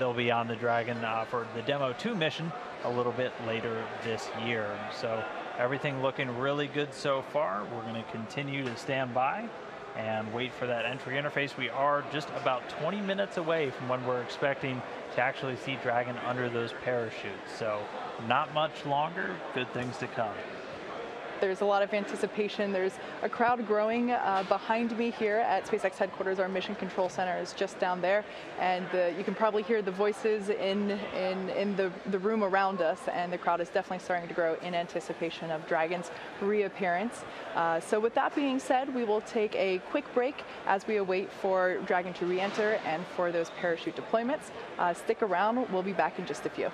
They'll be on the Dragon for the Demo 2 mission a little bit later this year. So everything looking really good so far. We're going to continue to stand by and wait for that entry interface. We are just about 20 minutes away from when we're expecting to actually see Dragon under those parachutes. So not much longer, good things to come. There's a lot of anticipation. There's a crowd growing behind me here at SpaceX headquarters. Our mission control center is just down there, and you can probably hear the voices in the room around us, and the crowd is definitely starting to grow in anticipation of Dragon's reappearance. So with that being said, we will take a quick break as we await for Dragon to re-enter and for those parachute deployments. Stick around, we'll be back in just a few.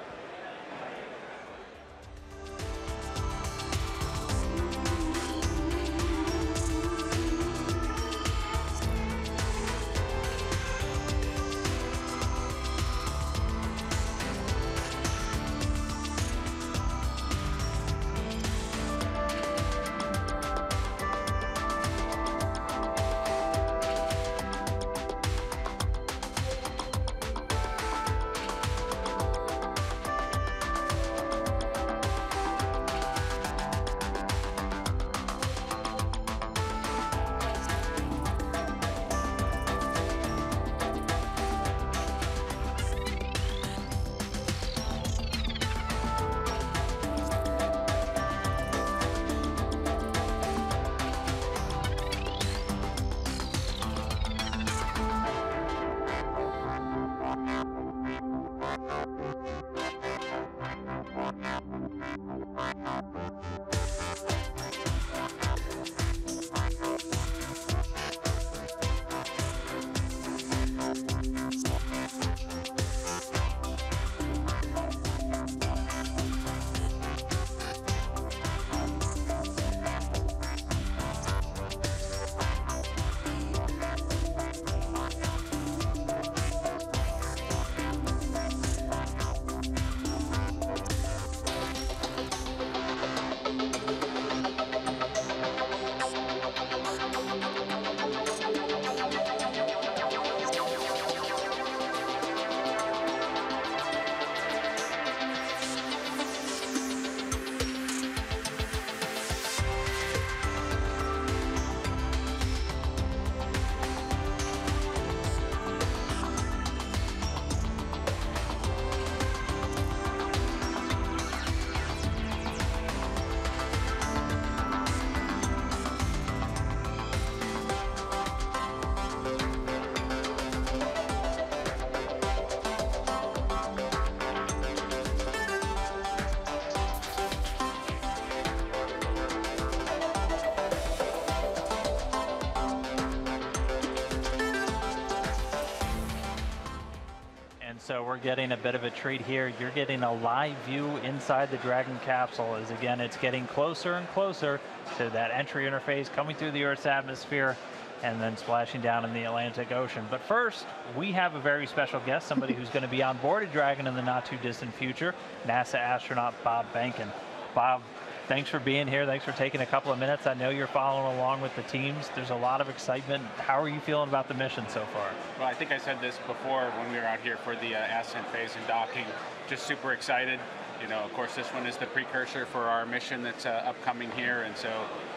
So we're getting a bit of a treat here. You're getting a live view inside the Dragon capsule as, again, it's getting closer and closer to that entry interface, coming through the Earth's atmosphere and then splashing down in the Atlantic Ocean. But first, we have a very special guest, somebody who's going to be on board a Dragon in the not-too-distant future, NASA astronaut Bob Behnken. Bob, thanks for being here. Thanks for taking a couple of minutes. I know you're following along with the teams. There's a lot of excitement. How are you feeling about the mission so far? Well, I think I said this before when we were out here for the ascent phase and docking. Just super excited. You know, of course, this one is the precursor for our mission that's upcoming here, and so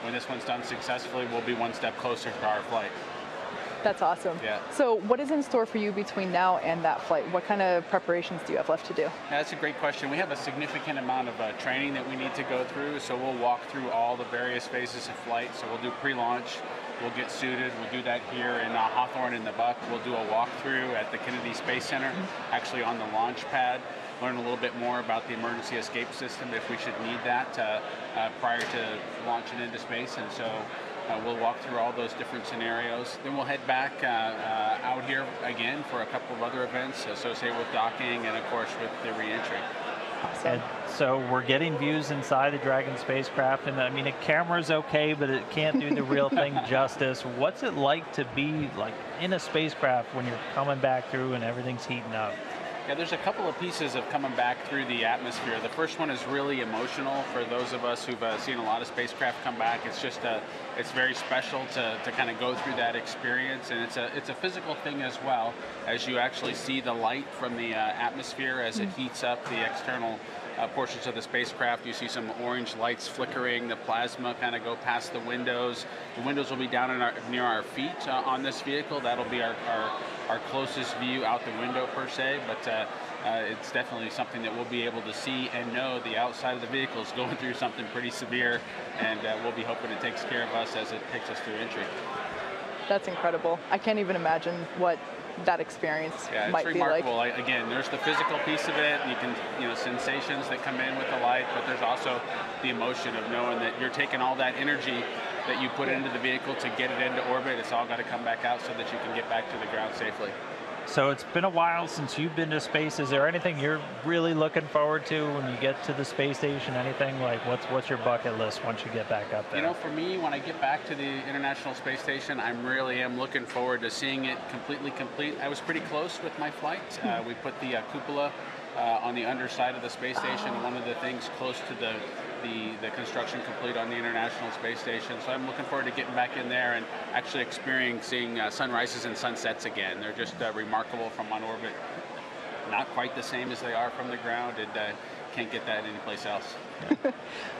when this one's done successfully, we'll be one step closer to our flight. That's awesome. Yeah. So what is in store for you between now and that flight? What kind of preparations do you have left to do? Yeah, that's a great question. We have a significant amount of training that we need to go through, so we'll walk through all the various phases of flight. So we'll do pre-launch, we'll get suited, we'll do that here in Hawthorne in the Buck. We'll do a walkthrough at the Kennedy Space Center, actually on the launch pad. Learn a little bit more about the emergency escape system if we should need that prior to launching into space. And so we'll walk through all those different scenarios. Then we'll head back out here again for a couple of other events associated with docking and, of course, with the re-entry. Awesome. And so we're getting views inside the Dragon spacecraft, and I mean, a camera's okay, but it can't do the real thing justice. What's it like to be like in a spacecraft when you're coming back through and everything's heating up? Yeah, there's a couple of pieces of coming back through the atmosphere. The first one is really emotional for those of us who've seen a lot of spacecraft come back. It's just it's very special to kind of go through that experience, and it's a physical thing as well, as you actually see the light from the atmosphere as it heats up the external portions of the spacecraft. You see some orange lights flickering, the plasma kind of go past the windows. The windows will be down in near our feet on this vehicle. That'll be our closest view out the window per se, but it's definitely something that we'll be able to see and know the outside of the vehicle is going through something pretty severe, and we'll be hoping it takes care of us as it takes us through entry. That's incredible. I can't even imagine what that experience might be like. It's remarkable. Again, there's the physical piece of it. You can, sensations that come in with the light, but there's also the emotion of knowing that you're taking all that energy that you put into the vehicle to get it into orbit. It's all got to come back out so that you can get back to the ground safely. So it's been a while since you've been to space. Is there anything you're really looking forward to when you get to the space station? Anything like what's your bucket list once you get back up there? For me, when I get back to the International Space Station, I really am looking forward to seeing it completely complete. I was pretty close with my flight. We put the cupola on the underside of the space station. One of the things close to the construction complete on the International Space Station. So I'm looking forward to getting back in there and actually experiencing sunrises and sunsets again. They're just remarkable from on orbit. Not quite the same as they are from the ground, and can't get that anyplace else.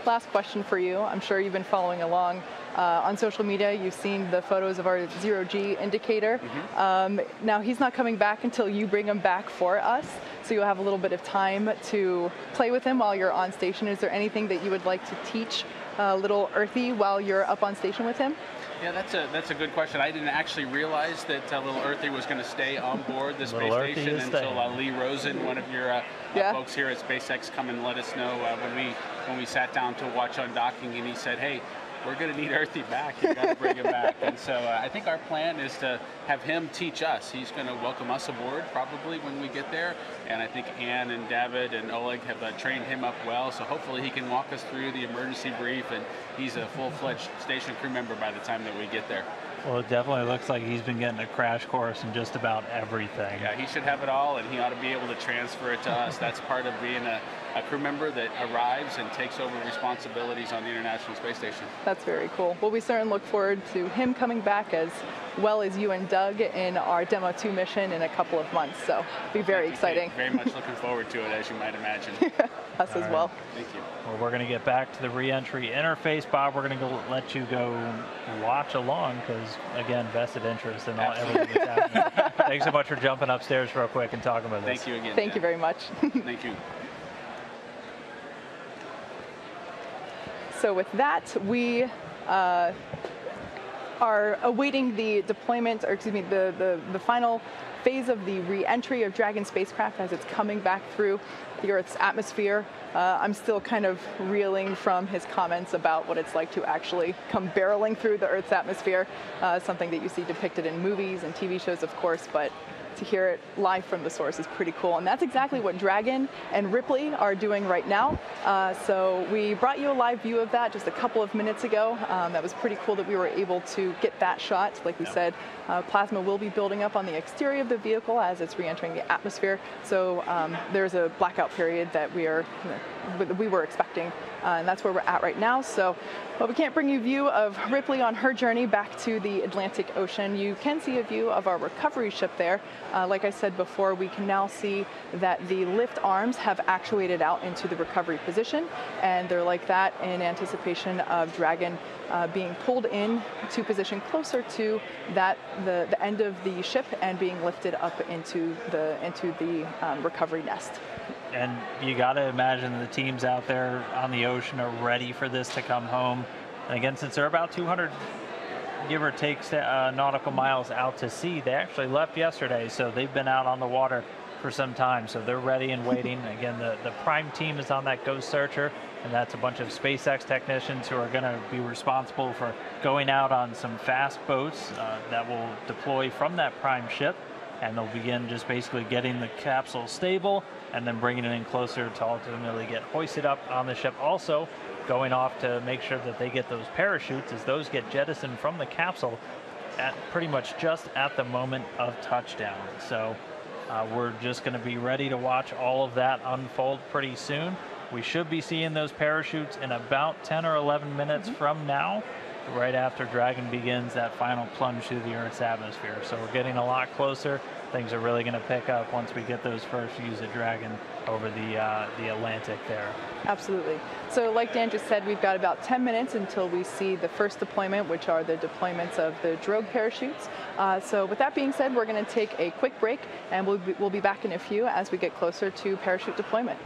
Last question for you. I'm sure you've been following along on social media. You've seen the photos of our zero-G indicator. Now, he's not coming back until you bring him back for us, so you'll have a little bit of time to play with him while you're on station. Is there anything that you would like to teach little Earthy while you're up on station with him? Yeah, that's a good question. I didn't actually realize that little Earthy was going to stay on board the space station until Lee Rosen, one of your folks here at SpaceX, come and let us know when we sat down to watch undocking, and he said, "Hey, we're going to need Earthy back. You got to bring him back." And so I think our plan is to have him teach us. He's going to welcome us aboard probably when we get there. And I think Ann and David and Oleg have trained him up well. So hopefully he can walk us through the emergency brief, and he's a full-fledged station crew member by the time that we get there. Well, it definitely looks like he's been getting a crash course in just about everything. Yeah, he should have it all, and he ought to be able to transfer it to us. That's part of being a crew member that arrives and takes over responsibilities on the International Space Station. That's very cool. Well, we certainly look forward to him coming back, as well as you and Doug, in our Demo 2 mission in a couple of months. So it'll be very exciting. Very much looking forward to it, as you might imagine. Us as well. Thank you. Well, we're going to get back to the re-entry interface. Bob, we're going to let you go watch along because, again, vested interest in everything that's happening. Thanks so much for jumping upstairs real quick and talking with us. Thank you again. Thank you very much. Thank you. So with that, we are awaiting the deployment, or excuse me, the final phase of the re-entry of Dragon spacecraft as it's coming back through the Earth's atmosphere. I'm still kind of reeling from his comments about what it's like to actually come barreling through the Earth's atmosphere, something that you see depicted in movies and TV shows, of course, but to hear it live from the source is pretty cool. And that's exactly what Dragon and Ripley are doing right now. So we brought you a live view of that just a couple of minutes ago. That was pretty cool that we were able to get that shot. Like we said, plasma will be building up on the exterior of the vehicle as it's re-entering the atmosphere. So there's a blackout period that we were expecting, and that's where we're at right now. So, but we can't bring you a view of Ripley on her journey back to the Atlantic Ocean. You can see a view of our recovery ship there. Like I said before, we can now see that the lift arms have actuated out into the recovery position, and they're like that in anticipation of Dragon being pulled in to position closer to the end of the ship and being lifted up into the recovery nest. And you got to imagine the teams out there on the ocean are ready for this to come home. And again, since they're about 200, give or take, nautical miles out to sea, they actually left yesterday, so they've been out on the water for some time. So they're ready and waiting. Again, the prime team is on that Ghost Searcher, and that's a bunch of SpaceX technicians who are going to be responsible for going out on some fast boats that will deploy from that prime ship. And they'll begin just basically getting the capsule stable and then bringing it in closer to ultimately get hoisted up on the ship. Also going off to make sure that they get those parachutes as those get jettisoned from the capsule at pretty much just at the moment of touchdown. So we're just going to be ready to watch all of that unfold pretty soon. We should be seeing those parachutes in about 10 or 11 minutes from now, right after Dragon begins that final plunge through the Earth's atmosphere. So we're getting a lot closer. Things are really going to pick up once we get those first views of Dragon over the Atlantic there. Absolutely. So like Dan just said, we've got about 10 minutes until we see the first deployment, which are the deployments of the drogue parachutes. So with that being said, we're going to take a quick break, and we'll be back in a few as we get closer to parachute deployment.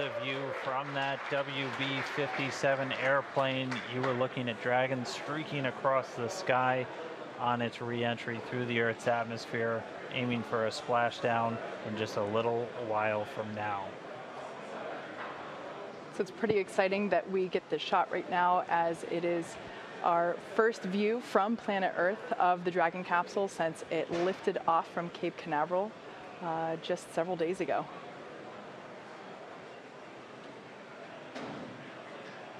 a view from that WB-57 airplane. You were looking at Dragon streaking across the sky on its re-entry through the Earth's atmosphere, aiming for a splashdown in just a little while from now. So it's pretty exciting that we get this shot right now, as it is our first view from planet Earth of the Dragon capsule since it lifted off from Cape Canaveral just several days ago.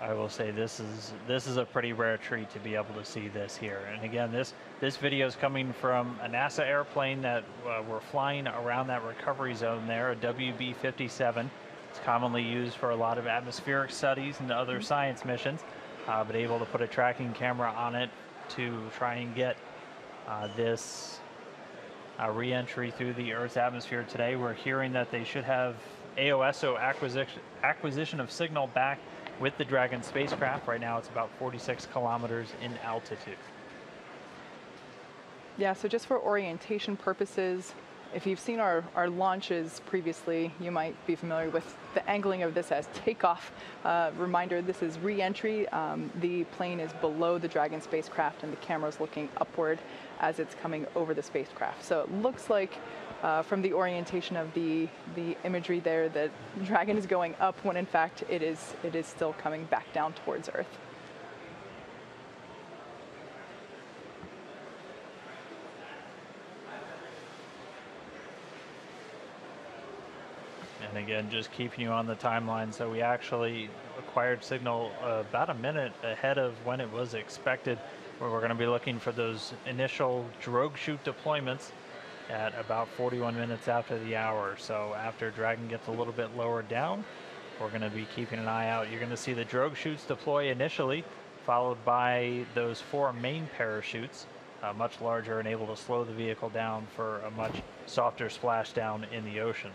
I will say this is a pretty rare treat to be able to see this here. And again, this video is coming from a NASA airplane that we're flying around that recovery zone there, a WB-57. It's commonly used for a lot of atmospheric studies and other science missions, but able to put a tracking camera on it to try and get this re-entry through the Earth's atmosphere today. We're hearing that they should have AOSO acquisition of signal back with the Dragon spacecraft. Right now it's about 46 kilometers in altitude. Yeah, so just for orientation purposes, if you've seen our launches previously, you might be familiar with the angling of this as takeoff. Reminder, this is re-entry. The plane is below the Dragon spacecraft and the camera's looking upward as it's coming over the spacecraft. So it looks like from the orientation of the imagery there that Dragon is going up, when in fact it is still coming back down towards Earth. And again, just keeping you on the timeline, so we actually acquired signal about a minute ahead of when it was expected, where we're going to be looking for those initial drogue chute deployments at about 41 minutes after the hour. So after Dragon gets a little bit lower down, we're going to be keeping an eye out. You're going to see the drogue chutes deploy initially, followed by those 4 main parachutes, much larger and able to slow the vehicle down for a much softer splashdown in the ocean.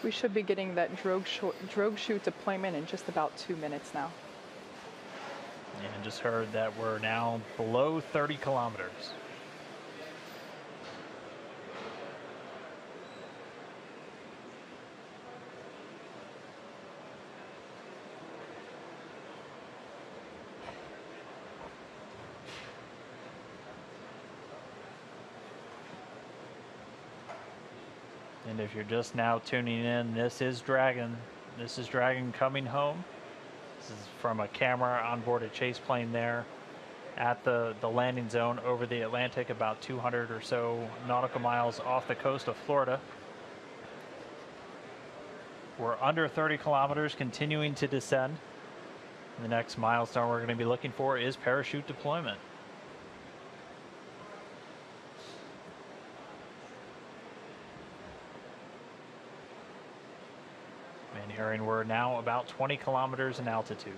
We should be getting that drogue chute deployment in just about 2 minutes now. And just heard that we're now below 30 kilometers. And if you're just now tuning in, this is Dragon. This is Dragon coming home. This is from a camera on board a chase plane there at the landing zone over the Atlantic, about 200 or so nautical miles off the coast of Florida. We're under 30 kilometers, continuing to descend. The next milestone we're going to be looking for is parachute deployment. And hearing we're now about 20 kilometers in altitude.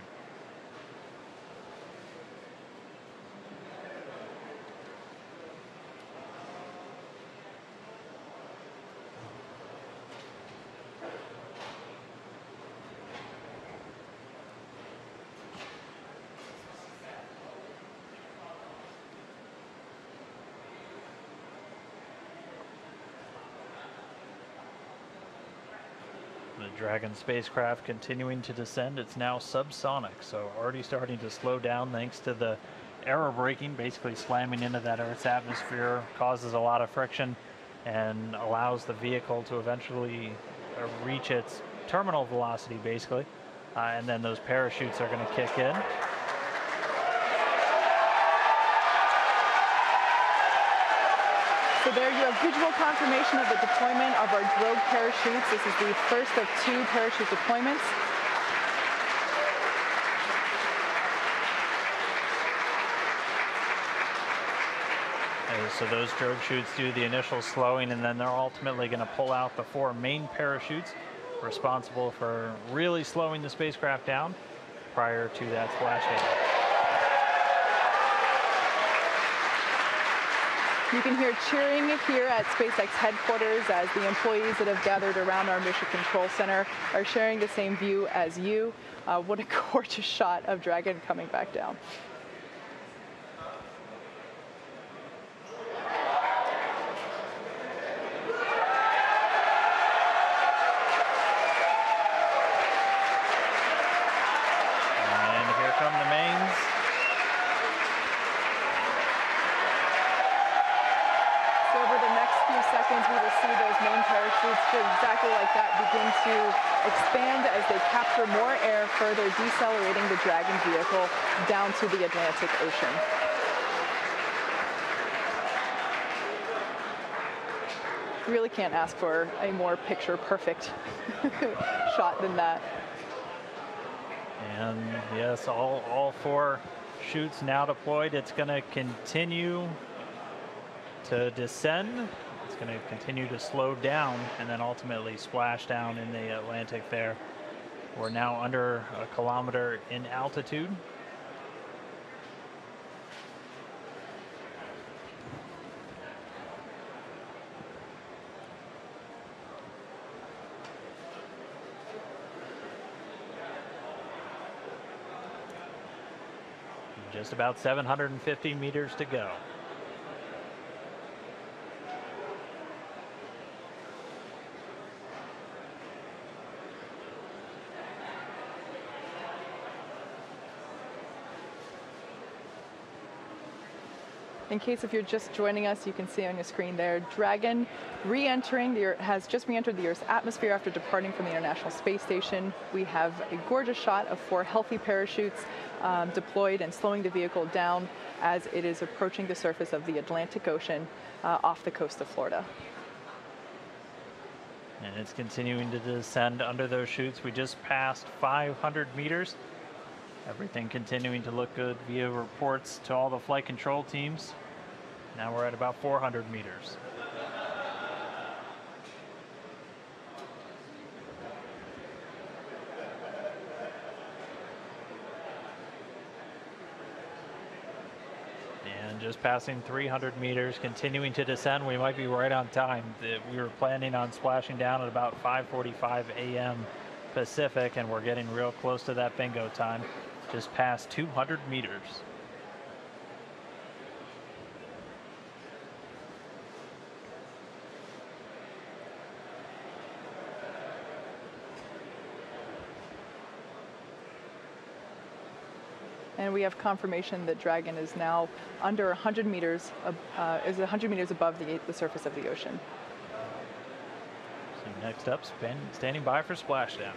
The Dragon spacecraft continuing to descend. It's now subsonic, so already starting to slow down thanks to the aerobraking, basically slamming into that Earth's atmosphere, causes a lot of friction and allows the vehicle to eventually reach its terminal velocity, basically. And then those parachutes are going to kick in. So there you have visual confirmation of the deployment of our drogue parachutes. This is the first of 2 parachute deployments. So those drogue chutes do the initial slowing, and then they're ultimately going to pull out the 4 main parachutes responsible for really slowing the spacecraft down prior to that splashdown. You can hear cheering here at SpaceX headquarters as the employees that have gathered around our Mission Control Center are sharing the same view as you. What a gorgeous shot of Dragon coming back down. chutes, exactly like that, begin to expand as they capture more air, further decelerating the Dragon vehicle down to the Atlantic Ocean. Really can't ask for a more picture-perfect shot than that. And yes, all 4 chutes now deployed. It's going to continue to descend. It's going to continue to slow down and then ultimately splash down in the Atlantic there. We're now under 1 kilometer in altitude. Just about 750 meters to go. In case if you're just joining us, you can see on your screen there, Dragon has just re-entered the Earth's atmosphere after departing from the International Space Station. We have a gorgeous shot of 4 healthy parachutes deployed and slowing the vehicle down as it is approaching the surface of the Atlantic Ocean off the coast of Florida. And it's continuing to descend under those chutes. We just passed 500 meters. Everything continuing to look good via reports to all the flight control teams. Now we're at about 400 meters. And just passing 300 meters, continuing to descend. We might be right on time. We were planning on splashing down at about 5:45 a.m. Pacific, and we're getting real close to that bingo time. Just past 200 meters. And we have confirmation that Dragon is now under 100 meters, is 100 meters above the surface of the ocean. So next up, standing by for splashdown.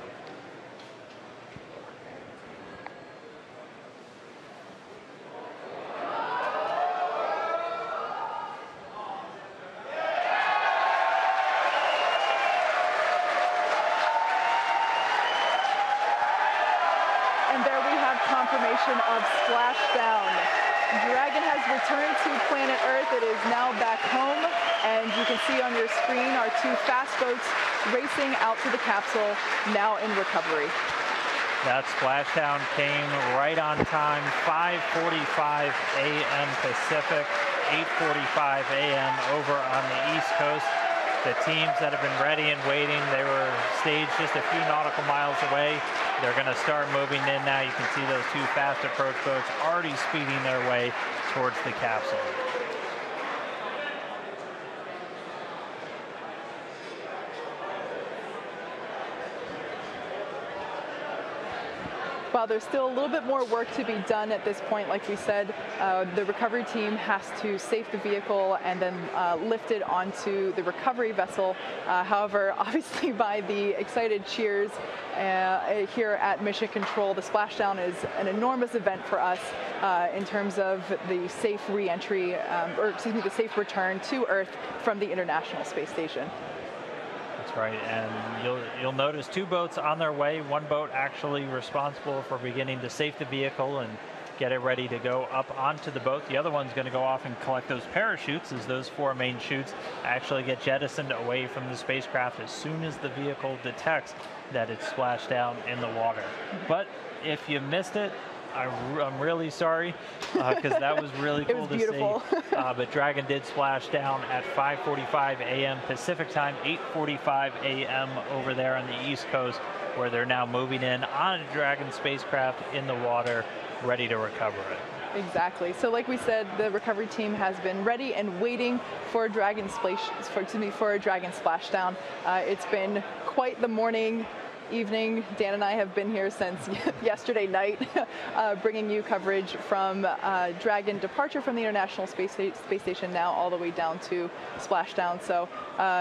Of splashdown. Dragon has returned to planet Earth. It is now back home, and you can see on your screen our 2 fast boats racing out to the capsule, now in recovery. That splashdown came right on time, 5:45 a.m. Pacific, 8:45 a.m. over on the East Coast. The teams that have been ready and waiting, they were staged just a few nautical miles away. They're going to start moving in now. You can see those 2 fast approach boats already speeding their way towards the capsule. While there's still a little bit more work to be done at this point, like we said, the recovery team has to safe the vehicle and then lift it onto the recovery vessel. However, obviously by the excited cheers here at Mission Control, the splashdown is an enormous event for us in terms of the safe re-entry, or excuse me, the safe return to Earth from the International Space Station. That's right, and you'll notice 2 boats on their way. 1 boat actually responsible for beginning to safe the vehicle and get it ready to go up onto the boat. The other one's going to go off and collect those parachutes as those 4 main chutes actually get jettisoned away from the spacecraft as soon as the vehicle detects that it's splashed down in the water. But if you missed it, I'm really sorry, because that was really cool to see. But Dragon did splash down at 5:45 a.m. Pacific time, 8:45 a.m. over there on the East Coast, where they're now moving in on a Dragon spacecraft in the water, ready to recover it. Exactly. So like we said, the recovery team has been ready and waiting for a Dragon splashdown. It's been quite the morning. evening. Dan and I have been here since yesterday night, bringing you coverage from Dragon departure from the International Space Station now all the way down to splashdown. So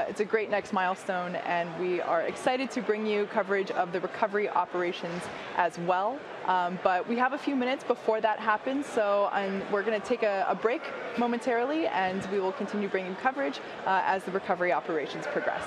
it's a great next milestone, and we are excited to bring you coverage of the recovery operations as well. But we have a few minutes before that happens, so we're going to take a break momentarily, and we will continue bringing coverage as the recovery operations progress.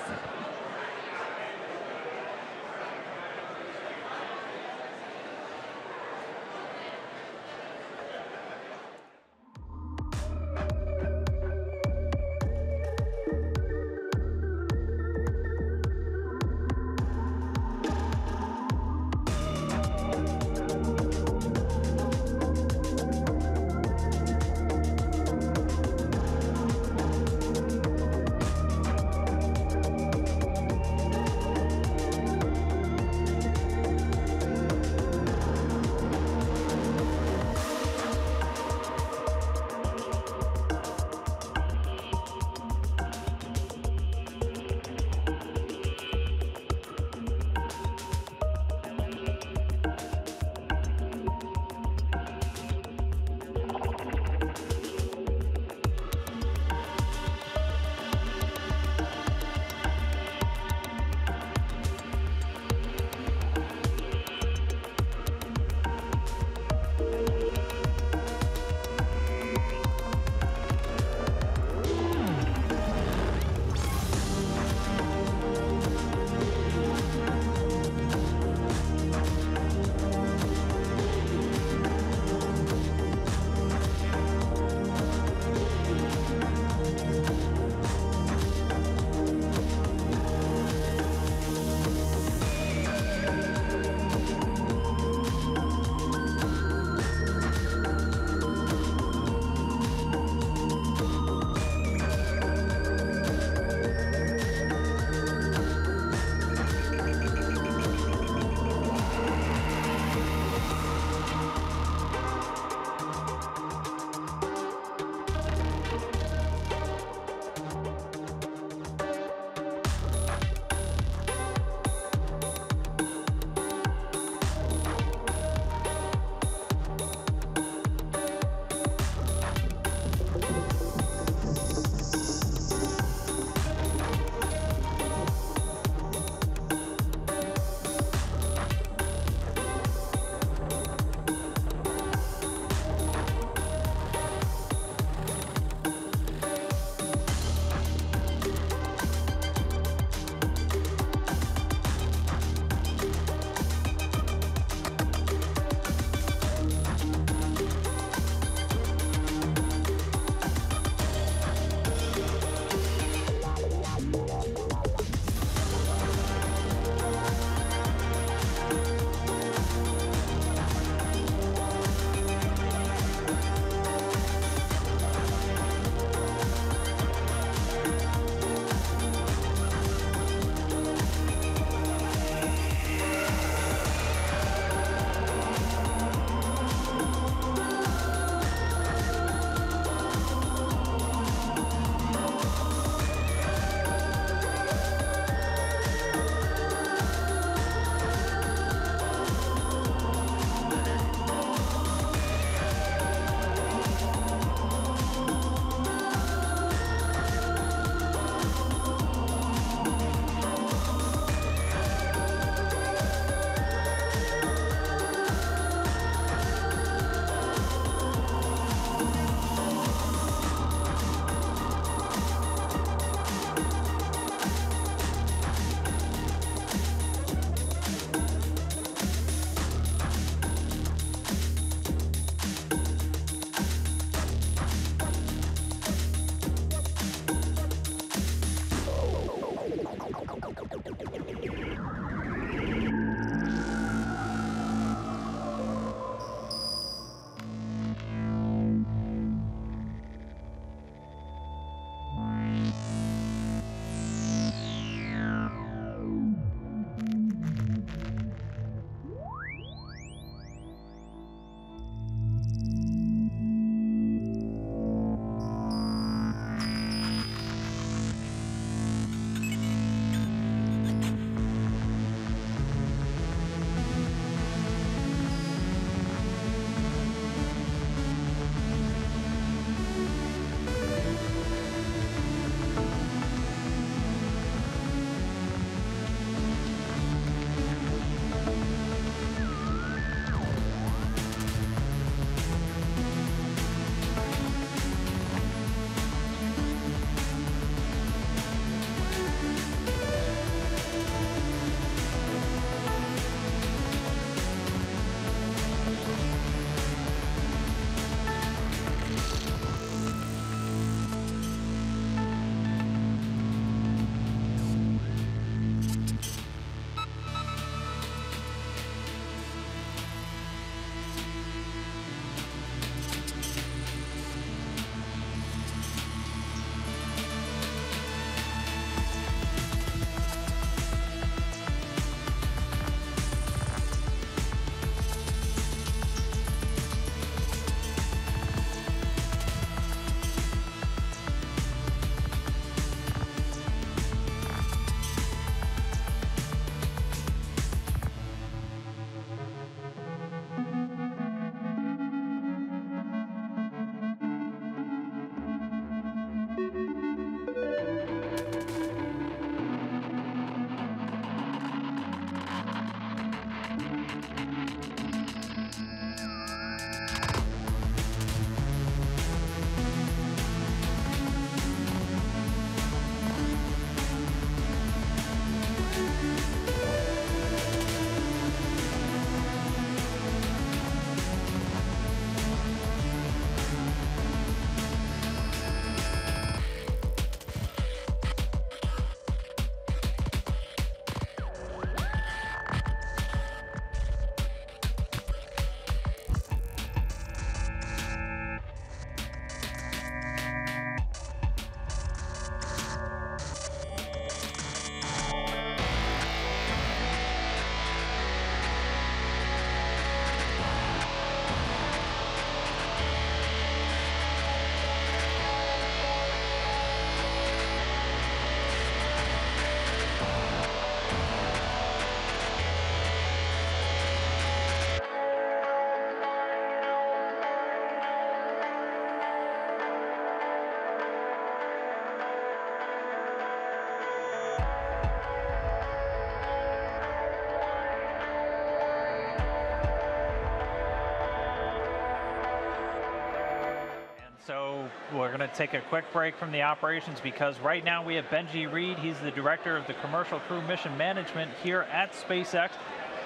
we're going to take a quick break from the operations because right now we have Benji Reed. He's the director of the Commercial Crew Mission Management here at SpaceX.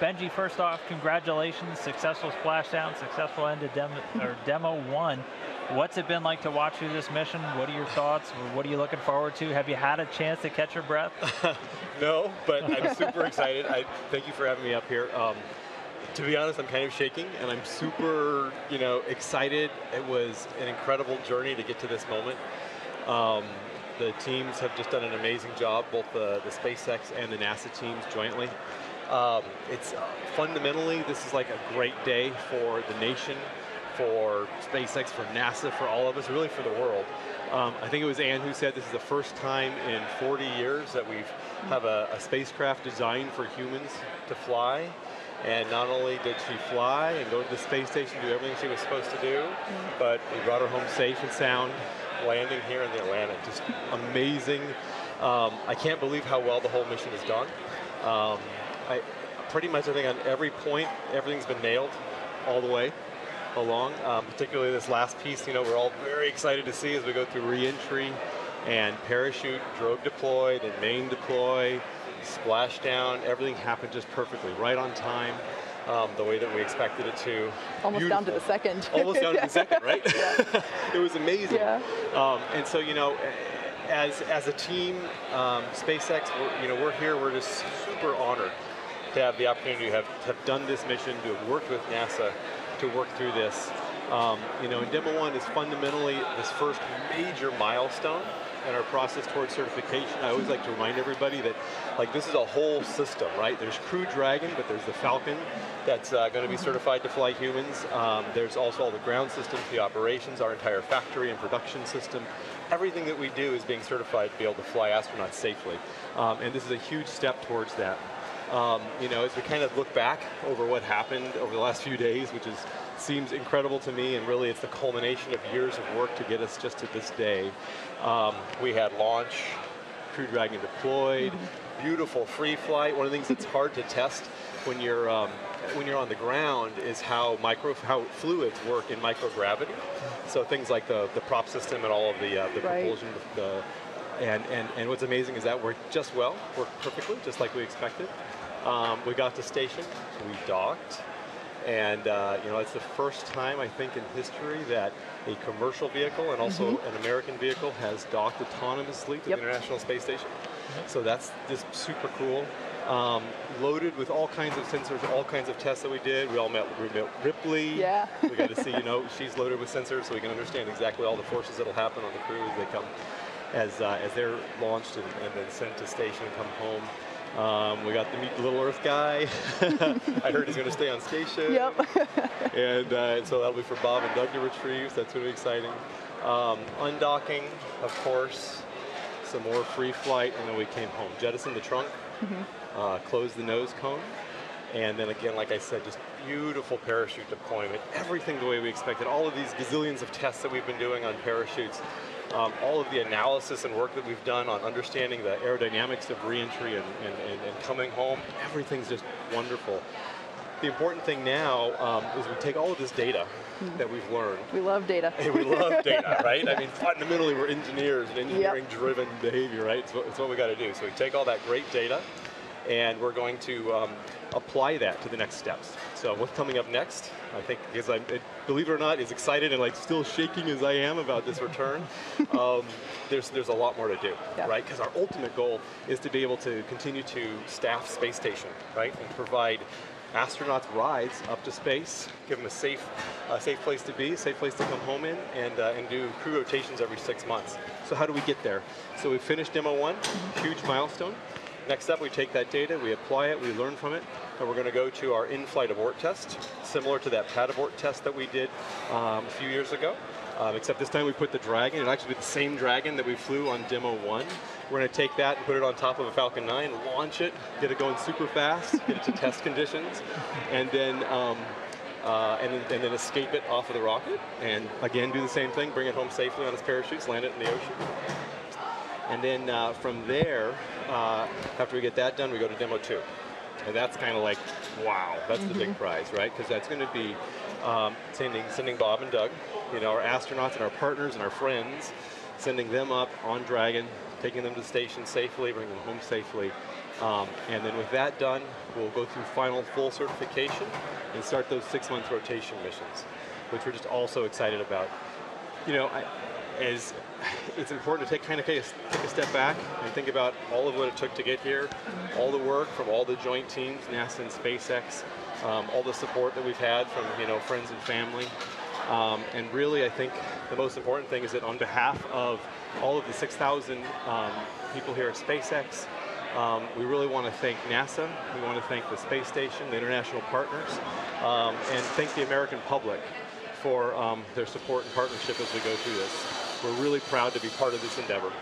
Benji, first off, congratulations, successful splashdown, successful end of Demo 1. What's it been like to watch through this mission? What are your thoughts? What are you looking forward to? Have you had a chance to catch your breath? No, but I'm super excited. Thank you for having me up here. To be honest, I'm kind of shaking, and I'm super, excited. It was an incredible journey to get to this moment. The teams have just done an amazing job, both the SpaceX and the NASA teams jointly. It's fundamentally, this is like a great day for the nation, for SpaceX, for NASA, for all of us, really for the world. I think it was Ann who said this is the first time in 40 years that we've have a spacecraft designed for humans to fly. And not only did she fly and go to the space station, do everything she was supposed to do, but we brought her home safe and sound, landing here in the Atlantic. Just amazing. I can't believe how well the whole mission has gone. Pretty much, I think on every point, everything's been nailed all the way along. Particularly this last piece, we're all very excited to see as we go through re-entry and parachute, drogue deployed, and main deploy, splashdown. Everything happened just perfectly, right on time, the way that we expected it to. Almost Beautiful. Down to the second. Almost down to the second, right? It was amazing. Yeah. And so, as a team, SpaceX, we're here. We're just super honored to have the opportunity to have done this mission, to have worked with NASA to work through this. And Demo 1 is fundamentally this first major milestone in our process towards certification. I always like to remind everybody that this is a whole system, right? There's Crew Dragon, but there's the Falcon that's going to be certified to fly humans. There's also all the ground systems, the operations, our entire factory and production system. Everything that we do is being certified to be able to fly astronauts safely. And this is a huge step towards that. As we kind of look back over what happened over the last few days, which seems incredible to me, and really it's the culmination of years of work to get us just to this day. We had launch, Crew Dragon deployed, beautiful free flight. One of the things that's hard to test when you're on the ground is how fluids work in microgravity. So things like the prop system and all of the propulsion, and what's amazing is that worked perfectly, just like we expected. We got to station, we docked, and it's the first time I think in history that a commercial vehicle and also an American vehicle has docked autonomously to the International Space Station. So that's just super cool. Loaded with all kinds of sensors, all kinds of tests that we did. We met Ripley. Yeah. We got to see, she's loaded with sensors so we can understand exactly all the forces that'll happen on the crew as they come, as they're launched and then sent to station and come home. We got to meet the Little Earth guy. I heard he's going to stay on station. Yep. and so that'll be for Bob and Doug to retrieve. So that's going to be exciting. Undocking, of course, some more free flight, and then we came home. Jettisoned the trunk, closed the nose cone, and then again, like I said, just beautiful parachute deployment. Everything the way we expected. All of these gazillions of tests that we've been doing on parachutes. All of the analysis and work that we've done on understanding the aerodynamics of re-entry and coming home, everything's just wonderful. The important thing now is we take all of this data that we've learned. We love data. And we love data, right? I mean, fundamentally, we're engineers and engineering-driven behavior, right? It's what we got to do. So we take all that great data, and we're going to apply that to the next steps. So what's coming up next, I think, because believe it or not, as excited and still shaking as I am about this return, there's a lot more to do, right? Because our ultimate goal is to be able to continue to staff space station, right? And provide astronauts rides up to space, give them a safe place to be, a safe place to come home in, and do crew rotations every 6 months. So how do we get there? So we finished Demo 1, huge milestone. Next up, we take that data, we apply it, we learn from it, and we're going to go to our in-flight abort test, similar to that pad abort test that we did a few years ago, except this time we put the Dragon. It'll actually be the same Dragon that we flew on Demo 1. We're going to take that and put it on top of a Falcon 9, launch it, get it going super fast, get it to test conditions, and then escape it off of the rocket, and again do the same thing, bring it home safely on its parachutes, land it in the ocean. And then from there, after we get that done, we go to Demo 2. And that's kind of like, wow, that's the big prize, right? Because that's going to be sending Bob and Doug, our astronauts and our partners and our friends, sending them up on Dragon, taking them to the station safely, bringing them home safely. And then with that done, we'll go through final full certification and start those 6-month rotation missions, which we're just also excited about. It's important to take a step back and think about all of what it took to get here, all the work from all the joint teams, NASA and SpaceX, all the support that we've had from friends and family. And really, I think the most important thing is that on behalf of all of the 6,000 people here at SpaceX, we really want to thank NASA, we want to thank the space station, the international partners, and thank the American public for their support and partnership as we go through this. We're really proud to be part of this endeavor.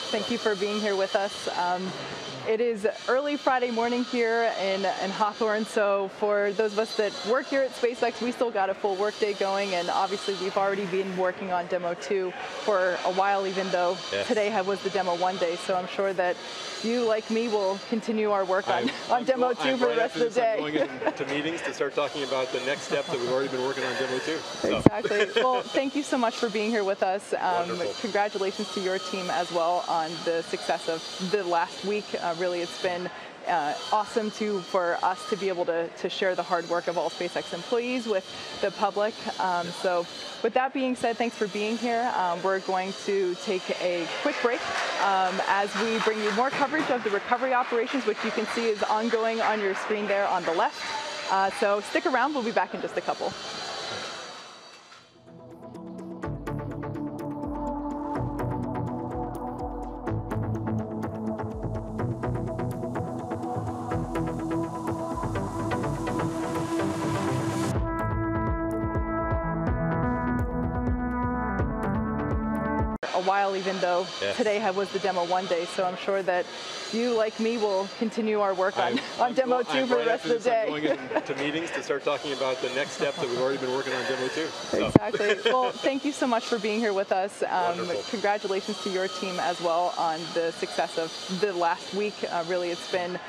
Thank you for being here with us. It is early Friday morning here in Hawthorne, so for those of us that work here at SpaceX, we still got a full workday going, and obviously we've already been working on Demo 2 for a while, even though today was the Demo 1 day, so I'm sure that you, like me, will continue our work on Demo 2 for the rest of the day. I'm going into meetings to start talking about the next step that we've already been working on Demo 2. So. Exactly. Well, thank you so much for being here with us. Congratulations to your team as well on the success of the last week. Really, it's been awesome for us to be able to share the hard work of all SpaceX employees with the public. So with that being said, thanks for being here. We're going to take a quick break as we bring you more coverage of the recovery operations, which you can see is ongoing on your screen there on the left. So stick around, we'll be back in just a couple. A while, even though today was the Demo 1 day, so I'm sure that you, like me, will continue our work on Demo 2 for the rest of the day. I'm going into meetings to start talking about the next step that we've already been working on Demo 2. So. Exactly. Well, thank you so much for being here with us. Congratulations to your team as well on the success of the last week. Really, it's been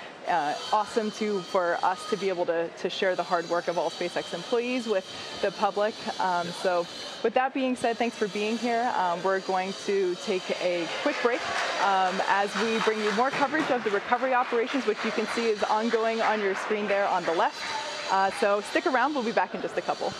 awesome for us to be able to share the hard work of all SpaceX employees with the public. So with that being said, thanks for being here. We're going to take a quick break as we bring you more coverage of the recovery operations, which you can see is ongoing on your screen there on the left. So stick around, we'll be back in just a couple.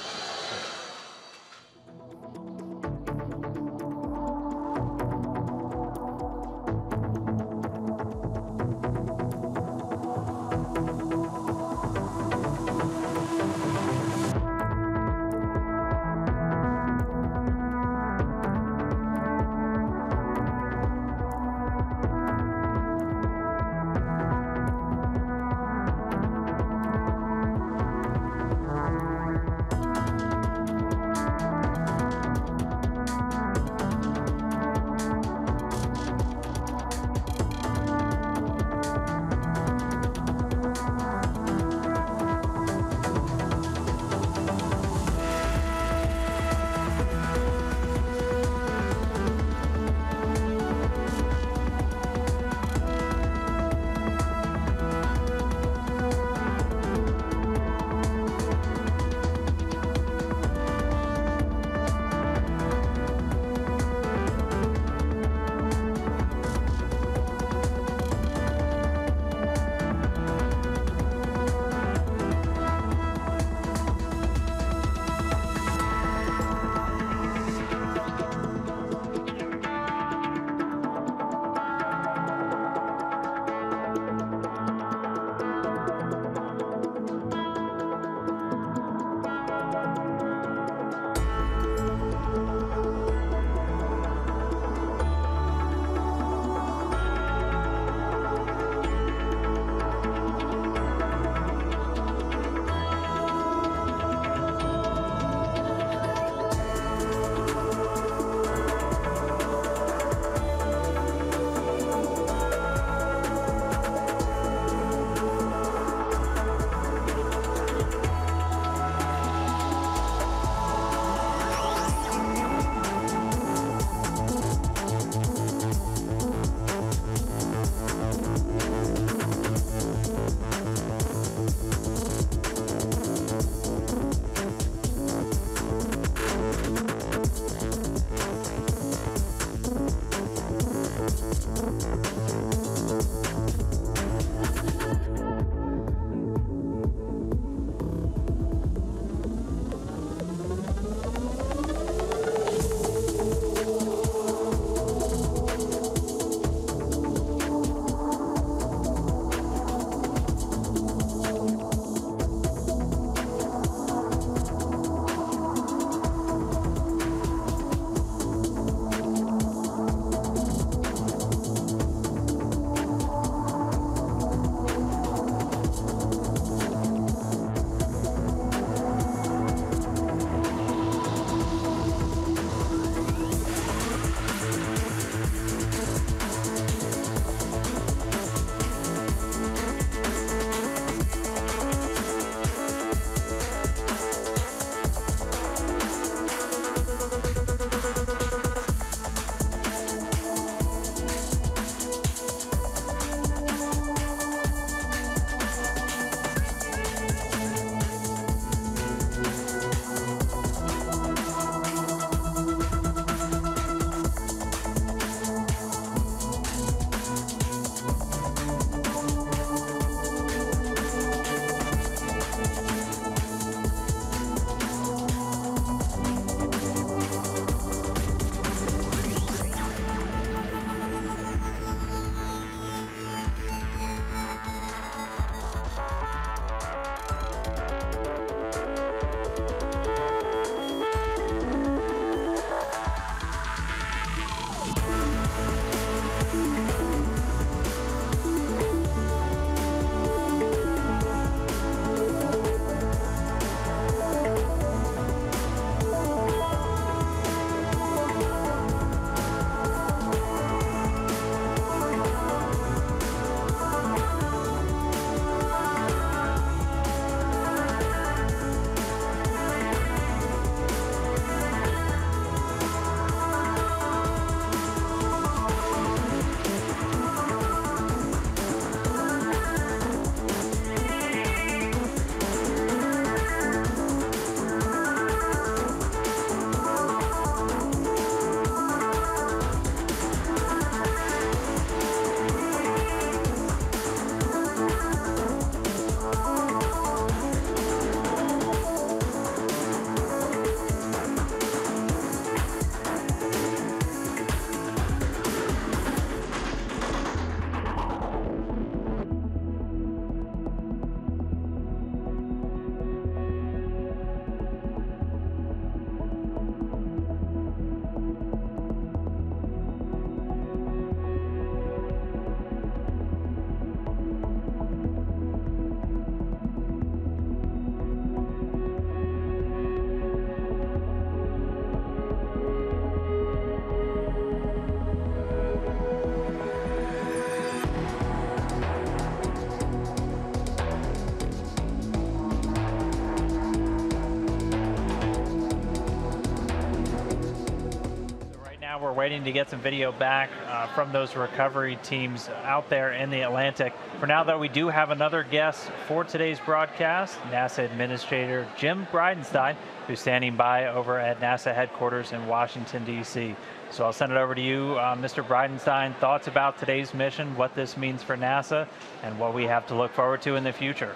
now. We're waiting to get some video back from those recovery teams out there in the Atlantic. For now, though, we do have another guest for today's broadcast, NASA Administrator Jim Bridenstine, who's standing by over at NASA headquarters in Washington, D.C. So I'll send it over to you, Mr. Bridenstine. Thoughts about today's mission, what this means for NASA, and what we have to look forward to in the future.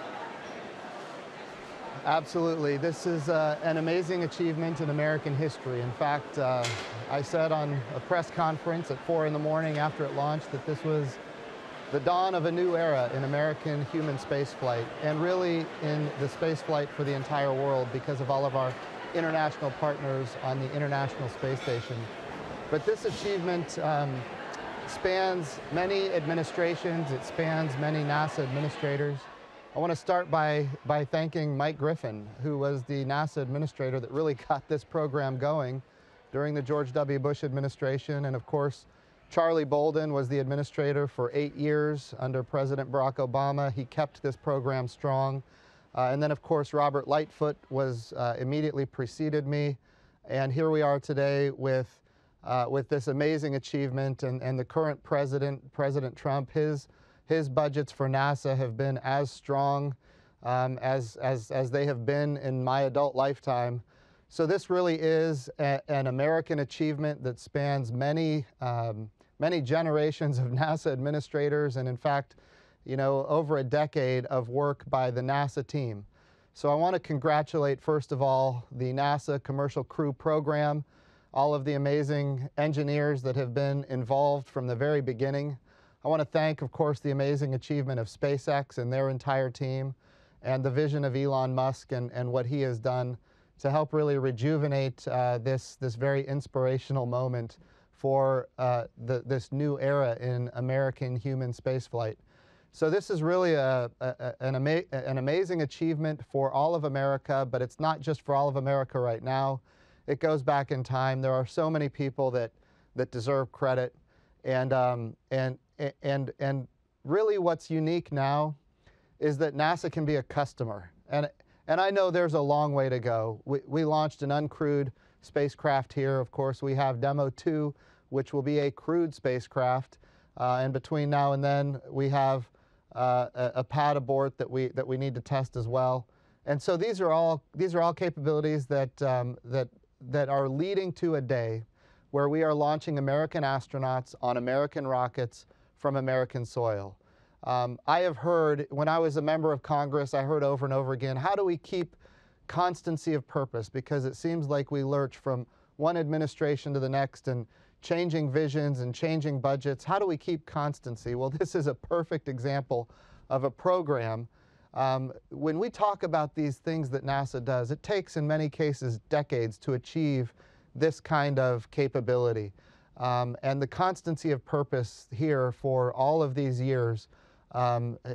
Absolutely. This is an amazing achievement in American history. In fact, I said on a press conference at 4 in the morning after it launched that this was the dawn of a new era in American human spaceflight, and really in the spaceflight for the entire world because of all of our international partners on the International Space Station. But this achievement spans many administrations, it spans many NASA administrators. I want to start by thanking Mike Griffin, who was the NASA administrator that really got this program going during the George W. Bush administration. And of course, Charlie Bolden was the administrator for 8 years under President Barack Obama. He kept this program strong. And then of course, Robert Lightfoot was immediately preceded me. And here we are today with this amazing achievement, and the current president, President Trump, his budgets for NASA have been as strong as they have been in my adult lifetime. So this really is an American achievement that spans many generations of NASA administrators, and in fact, you know, over a decade of work by the NASA team. So I want to congratulate, first of all, the NASA Commercial Crew Program, all of the amazing engineers that have been involved from the very beginning. I want to thank, of course, the amazing achievement of SpaceX and their entire team, and the vision of Elon Musk and what he has done to help really rejuvenate this very inspirational moment for this new era in American human spaceflight. So this is really an amazing achievement for all of America, but it's not just for all of America right now. It goes back in time. There are so many people that deserve credit, and really what's unique now is that NASA can be a customer. And I know there's a long way to go. We launched an uncrewed spacecraft here. Of course, we have Demo 2, which will be a crewed spacecraft. And between now and then, we have a pad abort that we need to test as well. And so these are all capabilities that are leading to a day where we are launching American astronauts on American rockets from American soil. I have heard, when I was a member of Congress, I heard over and over again, how do we keep constancy of purpose? Because it seems like we lurch from one administration to the next and changing visions and changing budgets. How do we keep constancy? Well, this is a perfect example of a program. When we talk about these things that NASA does, it takes in many cases decades to achieve this kind of capability. And the constancy of purpose here for all of these years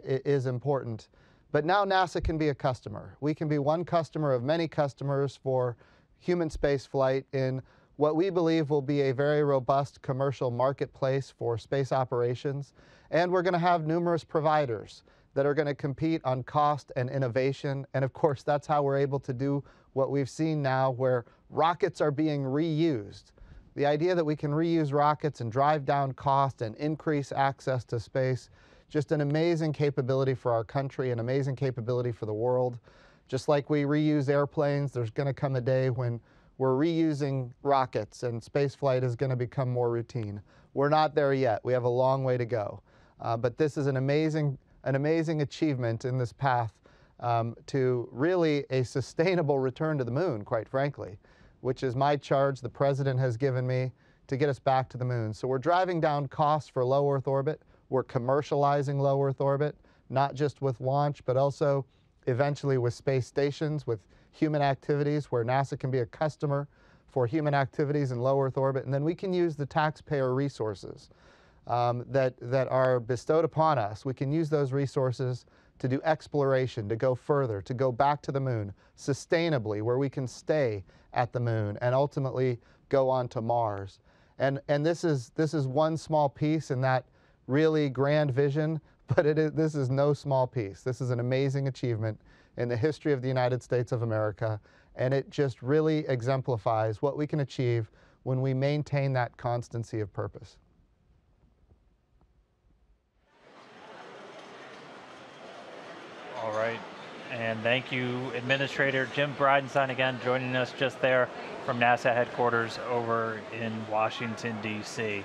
is important. But now NASA can be a customer. We can be one customer of many customers for human spaceflight in what we believe will be a very robust commercial marketplace for space operations. And we're going to have numerous providers that are going to compete on cost and innovation. And of course, that's how we're able to do what we've seen now, where rockets are being reused. The idea that we can reuse rockets and drive down cost and increase access to space, just an amazing capability for our country, an amazing capability for the world. Just like we reuse airplanes, there's going to come a day when we're reusing rockets and spaceflight is going to become more routine. We're not there yet. We have a long way to go. But this is an amazing achievement in this path to really a sustainable return to the moon, quite frankly, which is my charge the President has given me to get us back to the moon. So we're driving down costs for low Earth orbit. We're commercializing low Earth orbit, not just with launch, but also eventually with space stations, with human activities, where NASA can be a customer for human activities in low Earth orbit. And then we can use the taxpayer resources that are bestowed upon us. We can use those resources to do exploration, to go further, to go back to the moon sustainably, where we can stay at the moon and ultimately go on to Mars. And this is one small piece in that really grand vision, but this is no small piece. This is an amazing achievement in the history of the United States of America, and it just really exemplifies what we can achieve when we maintain that constancy of purpose. All right. And thank you, Administrator Jim Bridenstine, again, joining us just there from NASA headquarters over in Washington, D.C.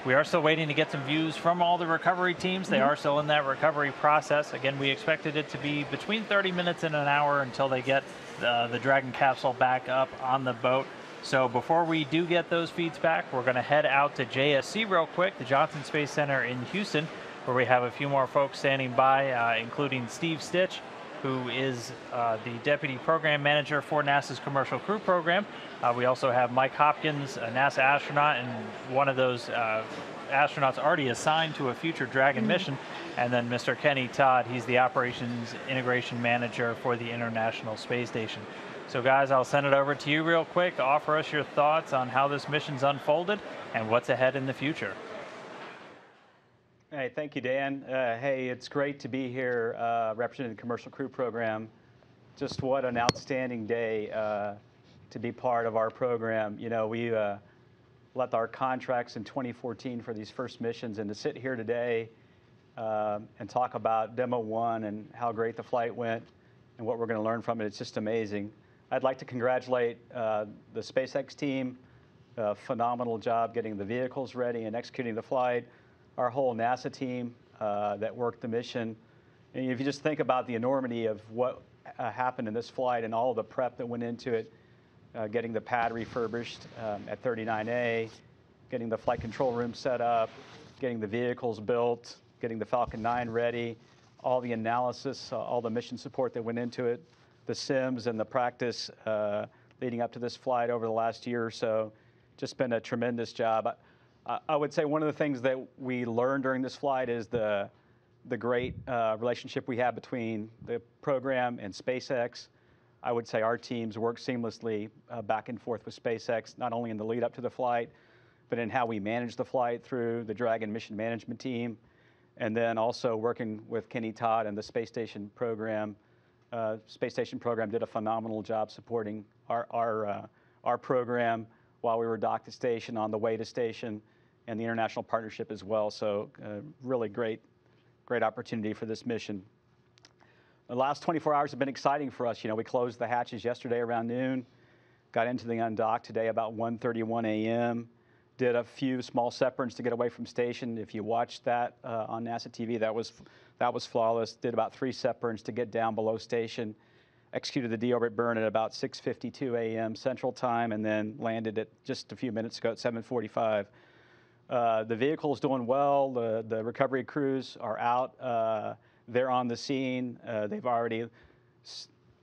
We are still waiting to get some views from all the recovery teams. They are still in that recovery process. Again, we expected it to be between 30 minutes and an hour until they get the Dragon capsule back up on the boat. So before we do get those feeds back, we're going to head out to JSC real quick, the Johnson Space Center in Houston, where we have a few more folks standing by, including Steve Stitch, who is the Deputy Program Manager for NASA's Commercial Crew Program. We also have Mike Hopkins, a NASA astronaut, and one of those astronauts already assigned to a future Dragon mission. And then Mr. Kenny Todd, he's the Operations Integration Manager for the International Space Station. So guys, I'll send it over to you real quick. Offer us your thoughts on how this mission's unfolded and what's ahead in the future. Hey, thank you, Dan. Hey, it's great to be here representing the Commercial Crew Program. Just what an outstanding day to be part of our program. You know, we let our contracts in 2014 for these first missions, and to sit here today and talk about Demo 1 and how great the flight went and what we're going to learn from it, it's just amazing. I'd like to congratulate the SpaceX team. Phenomenal job getting the vehicles ready and executing the flight. Our whole NASA team that worked the mission. And if you just think about the enormity of what happened in this flight and all the prep that went into it, getting the pad refurbished at 39A, getting the flight control room set up, getting the vehicles built, getting the Falcon 9 ready, all the analysis, all the mission support that went into it, the sims and the practice leading up to this flight over the last year or so. Just been a tremendous job. I would say one of the things that we learned during this flight is the great relationship we have between the program and SpaceX. I would say our teams work seamlessly back and forth with SpaceX, not only in the lead up to the flight, but in how we manage the flight through the Dragon mission management team, and then also working with Kenny Todd and the Space Station program. Space Station program did a phenomenal job supporting our program while we were docked to station, on the way to station, and the international partnership as well. So really great opportunity for this mission. The last 24 hours have been exciting for us. You know, we closed the hatches yesterday around noon, got into the undock today about 1:31 a.m., did a few small separations to get away from station. If you watched that on NASA TV, that was flawless. Did about 3 separations to get down below station, executed the deorbit burn at about 6:52 a.m. Central Time, and then landed it just a few minutes ago at 7:45. The vehicle's doing well. The recovery crews are out. They're on the scene. They've already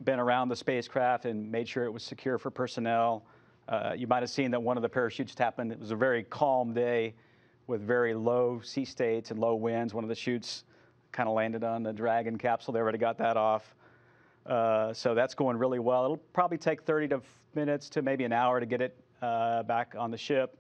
been around the spacecraft and made sure it was secure for personnel. You might have seen that one of the parachutes happened. It was a very calm day with very low sea states and low winds. One of the chutes kind of landed on the Dragon capsule. They already got that off. So that's going really well. It'll probably take 30 minutes to maybe an hour to get it back on the ship.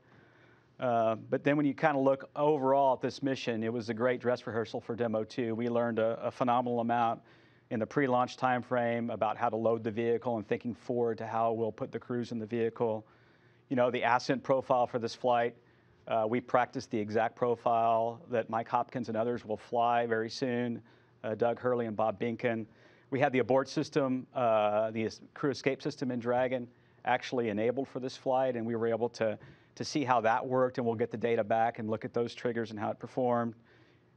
But then when you kind of look overall at this mission, it was a great dress rehearsal for Demo 2. We learned a phenomenal amount in the pre-launch time frame about how to load the vehicle and thinking forward to how we'll put the crews in the vehicle. You know, the ascent profile for this flight, we practiced the exact profile that Mike Hopkins and others will fly very soon, Doug Hurley and Bob Binken. We had the abort system, the crew escape system in Dragon actually enabled for this flight, and we were able to see how that worked, and we'll get the data back and look at those triggers and how it performed.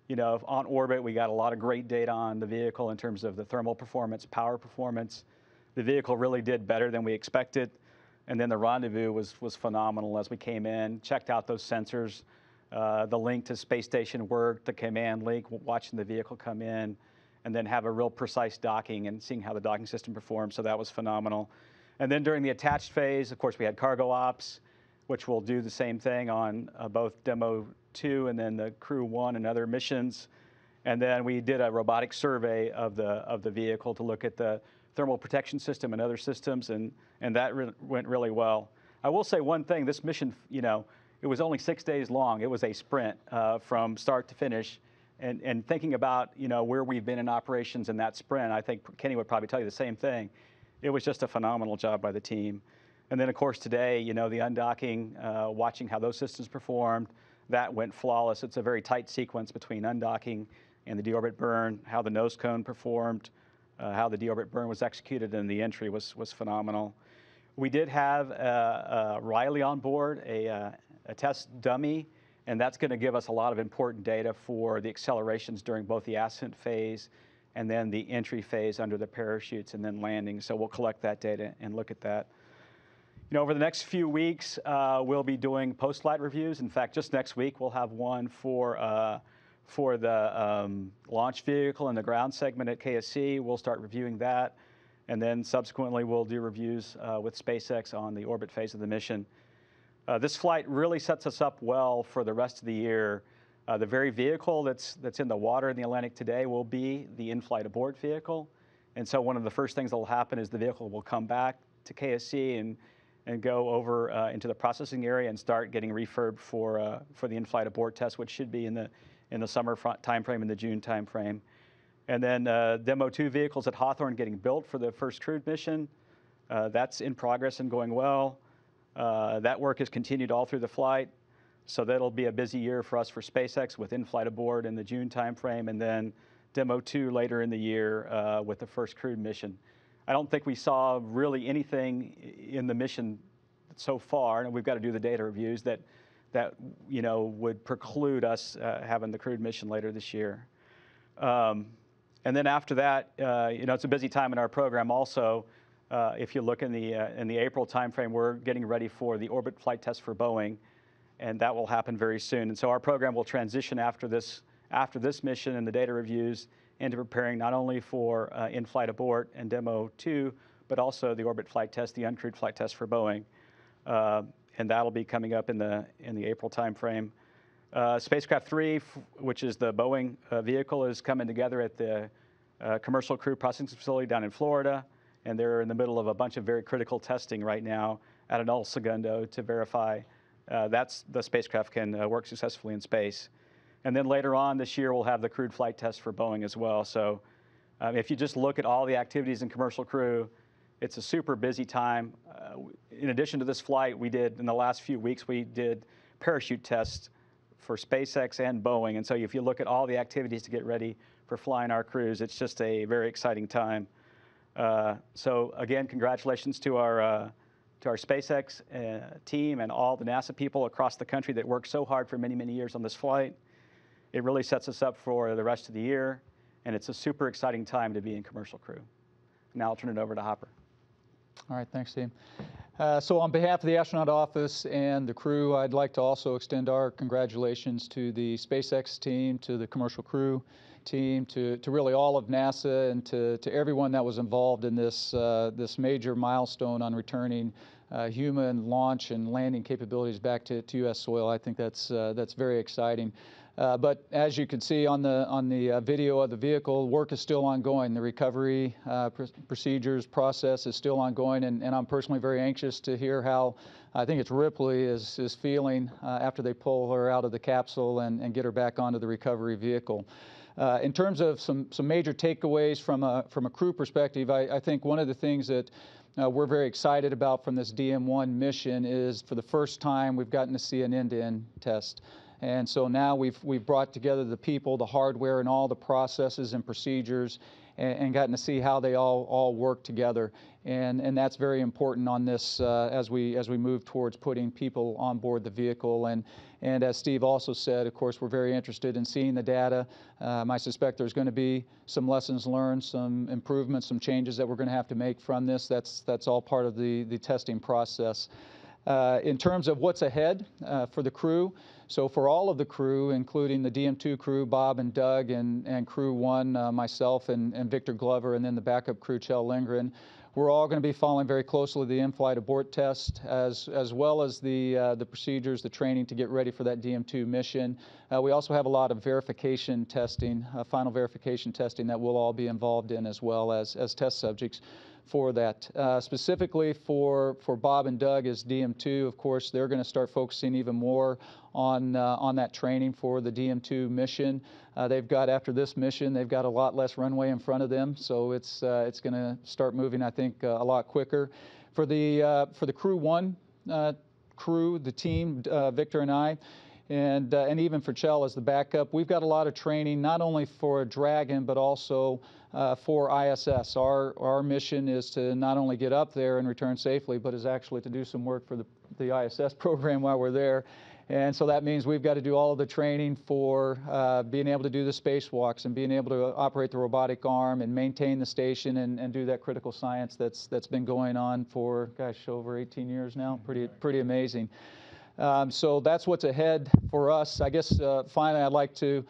You know, on orbit, we got a lot of great data on the vehicle in terms of the thermal performance, power performance. The vehicle really did better than we expected. And then the rendezvous was phenomenal as we came in, checked out those sensors. The link to Space Station worked, the command link, watching the vehicle come in, and then have a real precise docking and seeing how the docking system performed. So that was phenomenal. And then during the attached phase, of course, we had cargo ops, which will do the same thing on both Demo 2 and then the Crew 1 and other missions. And then we did a robotic survey of the vehicle to look at the thermal protection system and other systems, and that went really well. I will say one thing, this mission, you know, it was only 6 days long. It was a sprint from start to finish. And thinking about, you know, where we've been in operations in that sprint, I think Kenny would probably tell you the same thing. It was just a phenomenal job by the team. And then, of course, today, you know, the undocking, watching how those systems performed, that went flawless. It's a very tight sequence between undocking and the deorbit burn, how the nose cone performed, how the deorbit burn was executed, and the entry was phenomenal. We did have Riley on board, a test dummy, and that's going to give us a lot of important data for the accelerations during both the ascent phase and then the entry phase under the parachutes and then landing. So we'll collect that data and look at that. You know, over the next few weeks, we'll be doing post-flight reviews. In fact, just next week, we'll have one for the launch vehicle and the ground segment at KSC. We'll start reviewing that. And then subsequently, we'll do reviews with SpaceX on the orbit phase of the mission. This flight really sets us up well for the rest of the year. The very vehicle that's in the water in the Atlantic today will be the in-flight abort vehicle. And so one of the first things that will happen is the vehicle will come back to KSC and go over into the processing area and start getting refurbed for the in-flight abort test, which should be in the summer timeframe, in the June timeframe. And then Demo 2 vehicles at Hawthorne getting built for the first crewed mission. That's in progress and going well. That work has continued all through the flight. So that'll be a busy year for us for SpaceX with in-flight abort in the June timeframe, and then Demo 2 later in the year with the first crewed mission. I don't think we saw really anything in the mission so far, and we've got to do the data reviews that you know would preclude us having the crewed mission later this year. And then after that, you know, it's a busy time in our program. Also, if you look in the April timeframe, we're getting ready for the orbit flight test for Boeing, and that will happen very soon. And so our program will transition after this mission and the data reviews into preparing not only for in-flight abort and Demo 2, but also the orbit flight test, the uncrewed flight test for Boeing. And that'll be coming up in the April timeframe. Spacecraft 3, which is the Boeing vehicle, is coming together at the Commercial Crew Processing Facility down in Florida, and they're in the middle of a bunch of very critical testing right now at an El Segundo to verify that the spacecraft can work successfully in space. And then later on this year, we'll have the crewed flight test for Boeing as well. So if you just look at all the activities in Commercial Crew, it's a super busy time. In addition to this flight, in the last few weeks, we did parachute tests for SpaceX and Boeing. And so if you look at all the activities to get ready for flying our crews, it's just a very exciting time. So again, congratulations to our SpaceX team and all the NASA people across the country that worked so hard for many, many years on this flight. It really sets us up for the rest of the year, and it's a super exciting time to be in Commercial Crew. Now I'll turn it over to Hopper. All right, thanks, Steve. So on behalf of the Astronaut Office and the crew, I'd like to also extend our congratulations to the SpaceX team, to the Commercial Crew team, to really all of NASA, and to everyone that was involved in this major milestone on returning human launch and landing capabilities back to U.S. soil. I think that's very exciting. But as you can see on the video of the vehicle, work is still ongoing. The recovery procedures process is still ongoing, and I'm personally very anxious to hear how I think it's Ripley is feeling after they pull her out of the capsule and get her back onto the recovery vehicle. In terms of some major takeaways from a crew perspective, I think one of the things that we're very excited about from this DM1 mission is, for the first time, we've gotten to see an end-to-end test. And so now we've brought together the people, the hardware, and all the processes and procedures, and gotten to see how they all work together. And that's very important on this as we move towards putting people on board the vehicle. And as Steve also said, of course, we're very interested in seeing the data. I suspect there's going to be some lessons learned, some improvements, some changes that we're going to have to make from this. That's all part of the testing process. In terms of what's ahead for the crew, so for all of the crew, including the DM2 crew, Bob and Doug, and Crew 1, myself and Victor Glover, and then the backup crew, Kjell Lindgren, we're all going to be following very closely the in-flight abort test, as well as the procedures, the training to get ready for that DM2 mission. We also have a lot of verification testing, final verification testing that we'll all be involved in, as well as test subjects for that. Specifically for Bob and Doug as DM2, of course, they're going to start focusing even more on that training for the DM2 mission. They've got, after this mission, they've got a lot less runway in front of them, so it's going to start moving, I think, a lot quicker. For the Crew 1 crew, the team, Victor and I, and even for Chell as the backup, we've got a lot of training, not only for Dragon, but also for ISS. Our mission is to not only get up there and return safely, but is actually to do some work for the ISS program while we're there. And so that means we've got to do all of the training for being able to do the spacewalks and being able to operate the robotic arm and maintain the station and do that critical science that's been going on for, gosh, over 18 years now. Pretty amazing. So that's what's ahead for us. I guess finally I'd like to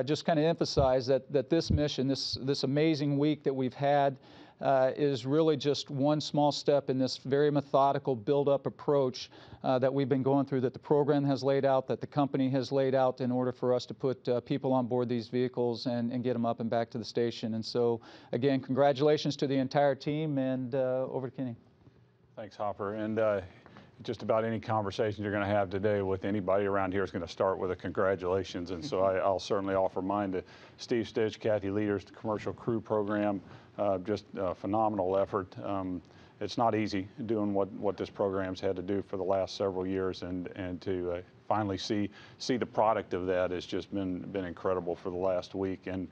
just kind of emphasize that this mission, this amazing week that we've had, is really just one small step in this very methodical build-up approach that we've been going through, that the program has laid out, that the company has laid out in order for us to put people on board these vehicles and get them up and back to the station. And so, again, congratulations to the entire team, and over to Kenny. Thanks, Hopper. And just about any conversation you're going to have today with anybody around here is going to start with a congratulations. And so I'll certainly offer mine to Steve Stitch, Kathy Leaders, the Commercial Crew Program. Just a phenomenal effort. It's not easy doing what this program's had to do for the last several years, and to finally see the product of that has just been incredible for the last week. And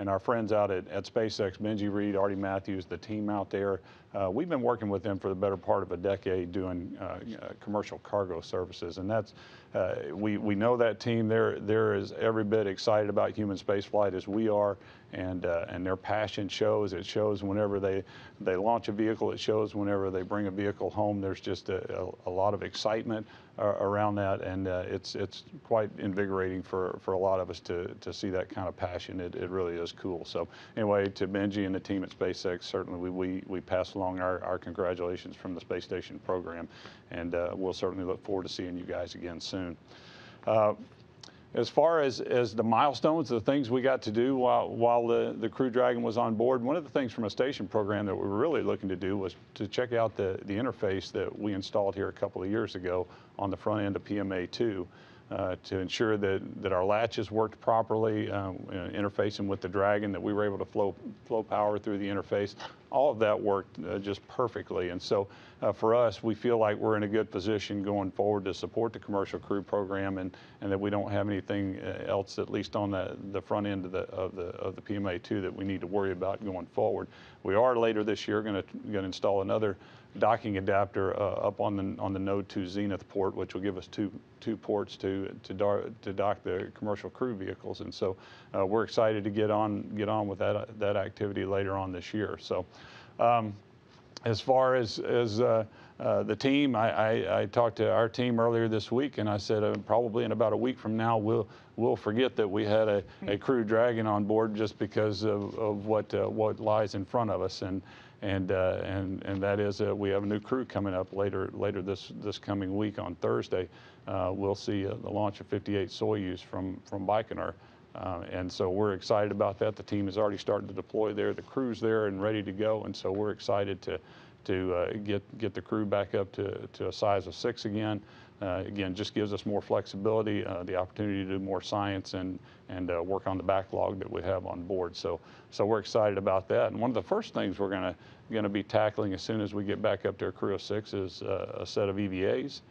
our friends out at SpaceX, Benji Reed, Artie Matthews, the team out there, we've been working with them for the better part of a decade doing commercial cargo services, and that's we know that team. They're as every bit excited about human spaceflight as we are, and their passion shows. It shows whenever they launch a vehicle. It shows whenever they bring a vehicle home. There's just a lot of excitement around that, and it's quite invigorating for a lot of us to see that kind of passion. It really is cool. So anyway, to Benji and the team at SpaceX, certainly we pass along our congratulations from the space station program, and we'll certainly look forward to seeing you guys again soon. As far as the milestones, the things we got to do while the Crew Dragon was on board, one of the things from a station program that we were really looking to do was to check out the interface that we installed here a couple of years ago on the front end of PMA-2 to ensure that our latches worked properly, interfacing with the Dragon, that we were able to flow power through the interface. All of that worked just perfectly. And so for us, we feel like we're in a good position going forward to support the Commercial Crew Program, and that we don't have anything else, at least on the front end of the PMA-2, that we need to worry about going forward. We are later this year going to install another docking adapter up on the Node 2 Zenith port, which will give us two ports to dock the Commercial Crew vehicles. And so we're excited to get on with that activity later on this year. So as far as the team, I talked to our team earlier this week, and I said probably in about a week from now we'll forget that we had a Crew Dragon on board, just because of what lies in front of us. And that is we have a new crew coming up later this coming week on Thursday. We'll see the launch of 58 Soyuz from Baikonur, and so we're excited about that. The team has already started to deploy there. The crew's there and ready to go, and so we're excited to get the crew back up to a size of 6 again. Again, just gives us more flexibility, the opportunity to do more science and work on the backlog that we have on board. So we're excited about that. And one of the first things we're going to be tackling as soon as we get back up to a crew of 6 is a set of EVAs.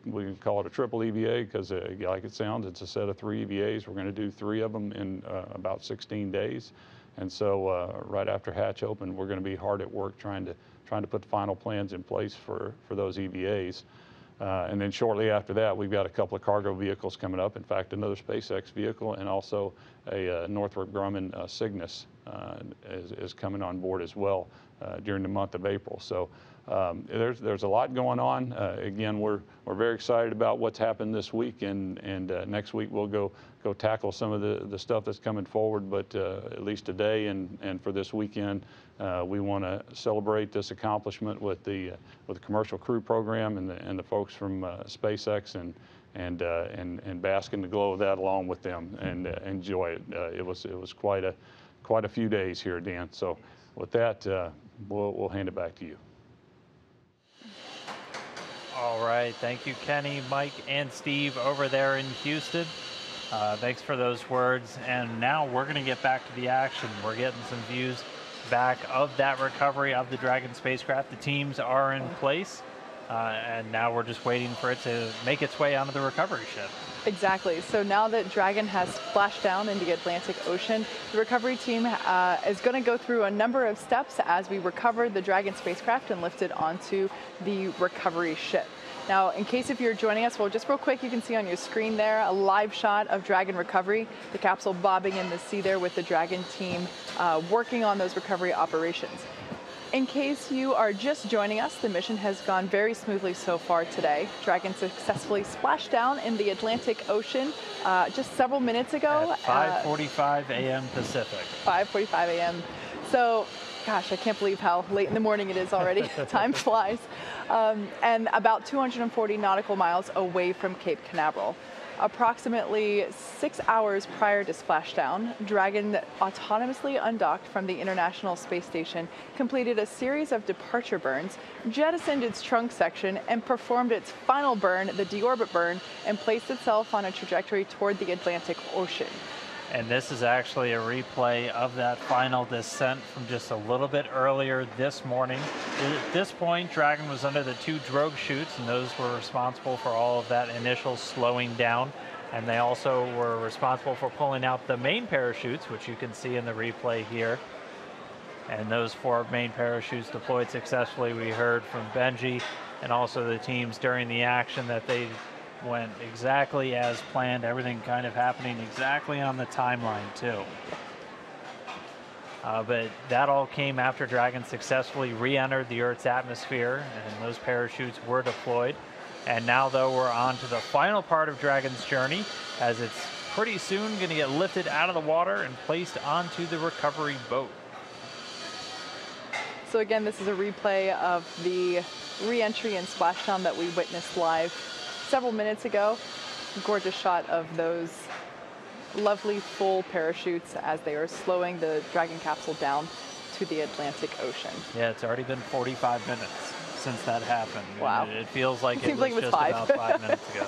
We can call it a triple EVA because, like it sounds, it's a set of 3 EVAs. We're going to do 3 of them in about 16 days. And so right after hatch open, we're going to be hard at work trying to put the final plans in place for those EVAs. And then shortly after that, we've got a couple of cargo vehicles coming up. In fact, another SpaceX vehicle, and also a Northrop Grumman Cygnus is coming on board as well during the month of April. So there's a lot going on. Again, we're very excited about what's happened this week, and next week we'll go tackle some of the stuff that's coming forward. But at least today and for this weekend, we want to celebrate this accomplishment with the Commercial Crew Program and the folks from SpaceX, and bask in the glow of that along with them and enjoy it. It was quite a few days here, Dan. So with that, we'll hand it back to you. All right, thank you, Kenny, Mike, and Steve over there in Houston. Thanks for those words. And now we're going to get back to the action. We're getting some views back of that recovery of the Dragon spacecraft. The teams are in place, and now we're just waiting for it to make its way onto the recovery ship. Exactly. So now that Dragon has splashed down into the Atlantic Ocean, the recovery team is going to go through a number of steps as we recover the Dragon spacecraft and lift it onto the recovery ship. Now, in case if you're joining us, well, just real quick, you can see on your screen there a live shot of Dragon recovery, the capsule bobbing in the sea there with the Dragon team working on those recovery operations. In case you are just joining us, the mission has gone very smoothly so far today. Dragon successfully splashed down in the Atlantic Ocean just several minutes ago. At 5:45 a.m. Pacific. 5:45 a.m. So, gosh, I can't believe how late in the morning it is already. Time flies. And about 240 nautical miles away from Cape Canaveral. Approximately 6 hours prior to splashdown, Dragon autonomously undocked from the International Space Station, completed a series of departure burns, jettisoned its trunk section, and performed its final burn, the deorbit burn, and placed itself on a trajectory toward the Atlantic Ocean. And this is actually a replay of that final descent from just a little bit earlier this morning. At this point, Dragon was under the 2 drogue chutes, and those were responsible for all of that initial slowing down. And they also were responsible for pulling out the main parachutes, which you can see in the replay here. And those 4 main parachutes deployed successfully. We heard from Benji and also the teams during the action that they went exactly as planned, everything kind of happening exactly on the timeline too. But that all came after Dragon successfully re-entered the Earth's atmosphere, and those parachutes were deployed. And now, though, we're on to the final part of Dragon's journey, as it's pretty soon going to get lifted out of the water and placed onto the recovery boat. So again, this is a replay of the re-entry and splashdown that we witnessed live several minutes ago. Gorgeous shot of those lovely full parachutes as they are slowing the Dragon capsule down to the Atlantic Ocean. Yeah, it's already been 45 minutes since that happened. Wow. It feels like it was just 5. about 5 minutes ago.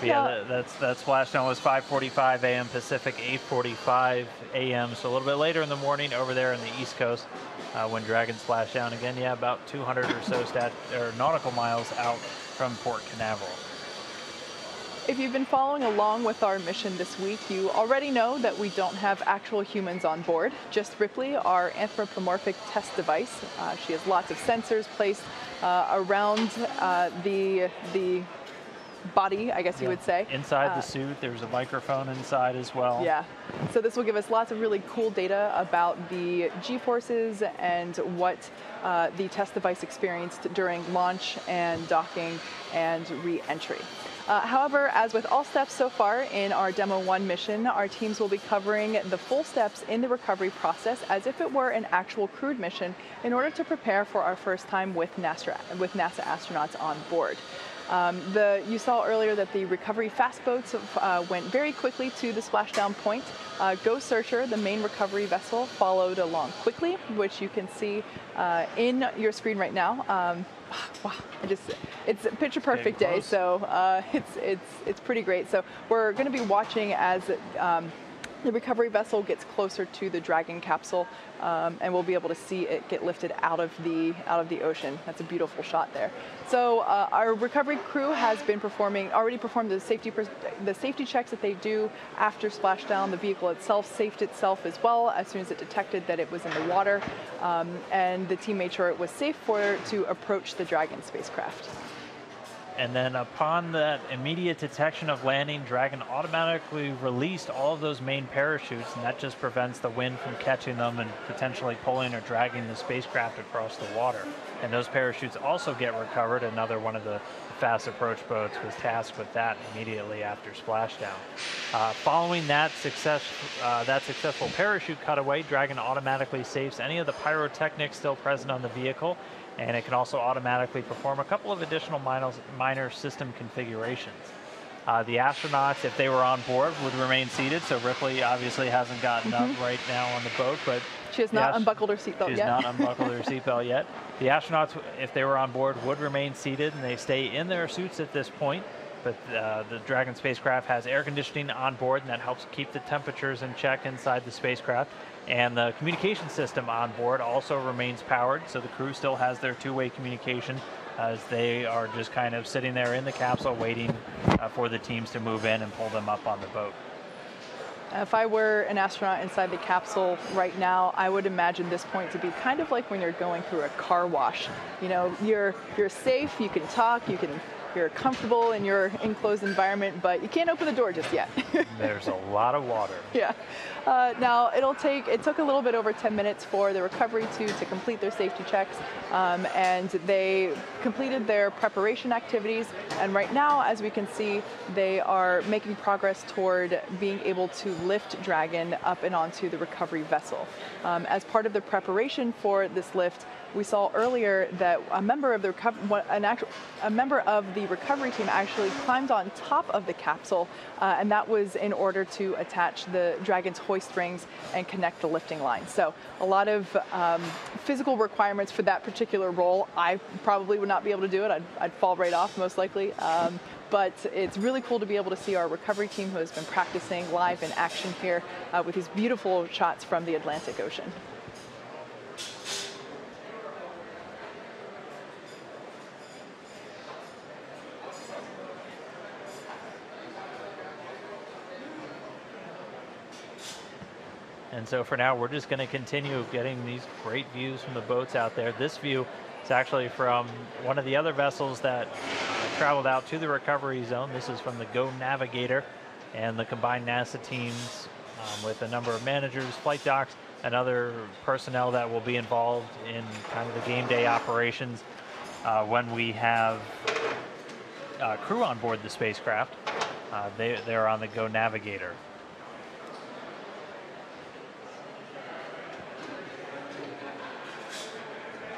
But yeah, that splashdown was 5:45 a.m. Pacific, 8:45 a.m. So a little bit later in the morning over there on the East Coast when Dragon splashed down again. Yeah, about 200 or so nautical miles out from Port Canaveral. If you've been following along with our mission this week, you already know that we don't have actual humans on board, just Ripley, our anthropomorphic test device. She has lots of sensors placed around the body, I guess you would say. Inside the suit, there's a microphone inside as well. Yeah, so this will give us lots of really cool data about the G-forces and what the test device experienced during launch and docking and re-entry. However, as with all steps so far in our Demo 1 mission, our teams will be covering the full steps in the recovery process as if it were an actual crewed mission in order to prepare for our first time with NASA astronauts on board. You saw earlier that the recovery fast boats went very quickly to the splashdown point. Go Searcher, the main recovery vessel, followed along quickly, which you can see in your screen right now. Wow, it's a picture perfect day, so it's pretty great. So we're going to be watching as the recovery vessel gets closer to the Dragon capsule, and we'll be able to see it get lifted out of the ocean. That's a beautiful shot there. So our recovery crew has been already performed the safety checks that they do after splashdown. The vehicle itself safed itself as well as soon as it detected that it was in the water, and the team made sure it was safe to approach the Dragon spacecraft. And then upon that immediate detection of landing, Dragon automatically released all of those main parachutes, and that just prevents the wind from catching them and potentially pulling or dragging the spacecraft across the water. And those parachutes also get recovered. Another one of the fast approach boats was tasked with that immediately after splashdown. Following that successful parachute cutaway, Dragon automatically saves any of the pyrotechnics still present on the vehicle, and it can also automatically perform a couple of additional minor system configurations. The astronauts, if they were on board, would remain seated, so Ripley obviously hasn't gotten up right now on the boat, but she has not unbuckled her seatbelt yet. She has not unbuckled her seatbelt yet. The astronauts, if they were on board, would remain seated, and they stay in their suits at this point. But the Dragon spacecraft has air conditioning on board, and that helps keep the temperatures in check inside the spacecraft. And the communication system on board also remains powered, so the crew still has their two-way communication as they are just kind of sitting there in the capsule waiting for the teams to move in and pull them up on the boat. If I were an astronaut inside the capsule right now, I would imagine this point to be kind of like when you're going through a car wash. You know, you're safe, you can talk, you're comfortable in your enclosed environment, but you can't open the door just yet. There's a lot of water. Yeah. Now it took a little bit over 10 minutes for the recovery to complete their safety checks, and they completed their preparation activities. And right now, as we can see, they are making progress toward being able to lift Dragon up and onto the recovery vessel. As part of the preparation for this lift, we saw earlier that a member of the recovery team actually climbed on top of the capsule, and that was in order to attach the Dragon's hoist rings and connect the lifting line. So a lot of physical requirements for that particular role. I probably would not be able to do it. I'd fall right off most likely. But it's really cool to be able to see our recovery team who has been practicing live in action here with these beautiful shots from the Atlantic Ocean. And so for now, we're just going to continue getting these great views from the boats out there. This view is actually from one of the other vessels that traveled out to the recovery zone. This is from the Go Navigator and the combined NASA teams with a number of managers, flight docs, and other personnel that will be involved in kind of the game day operations when we have crew on board the spacecraft. They're on the Go Navigator.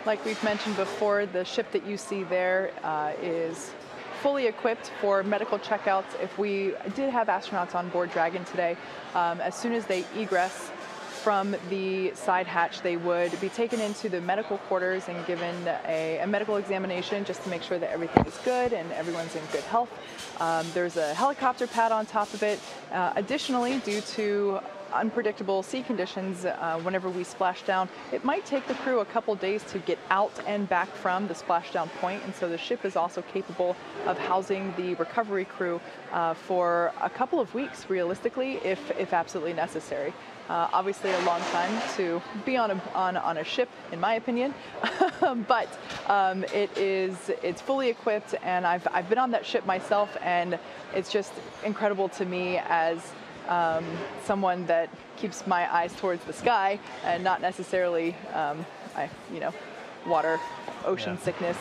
Like we've mentioned before, the ship that you see there is fully equipped for medical checkouts. If we did have astronauts on board Dragon today, as soon as they egress from the side hatch, they would be taken into the medical quarters and given a medical examination just to make sure that everything is good and everyone's in good health. There's a helicopter pad on top of it. Additionally, due to unpredictable sea conditions whenever we splash down, it might take the crew a couple days to get out and back from the splashdown point, and so the ship is also capable of housing the recovery crew for a couple of weeks realistically if absolutely necessary. Obviously a long time to be on a ship in my opinion, but it's fully equipped, and I've been on that ship myself, and it's just incredible to me as someone that keeps my eyes towards the sky and not necessarily, ocean sickness.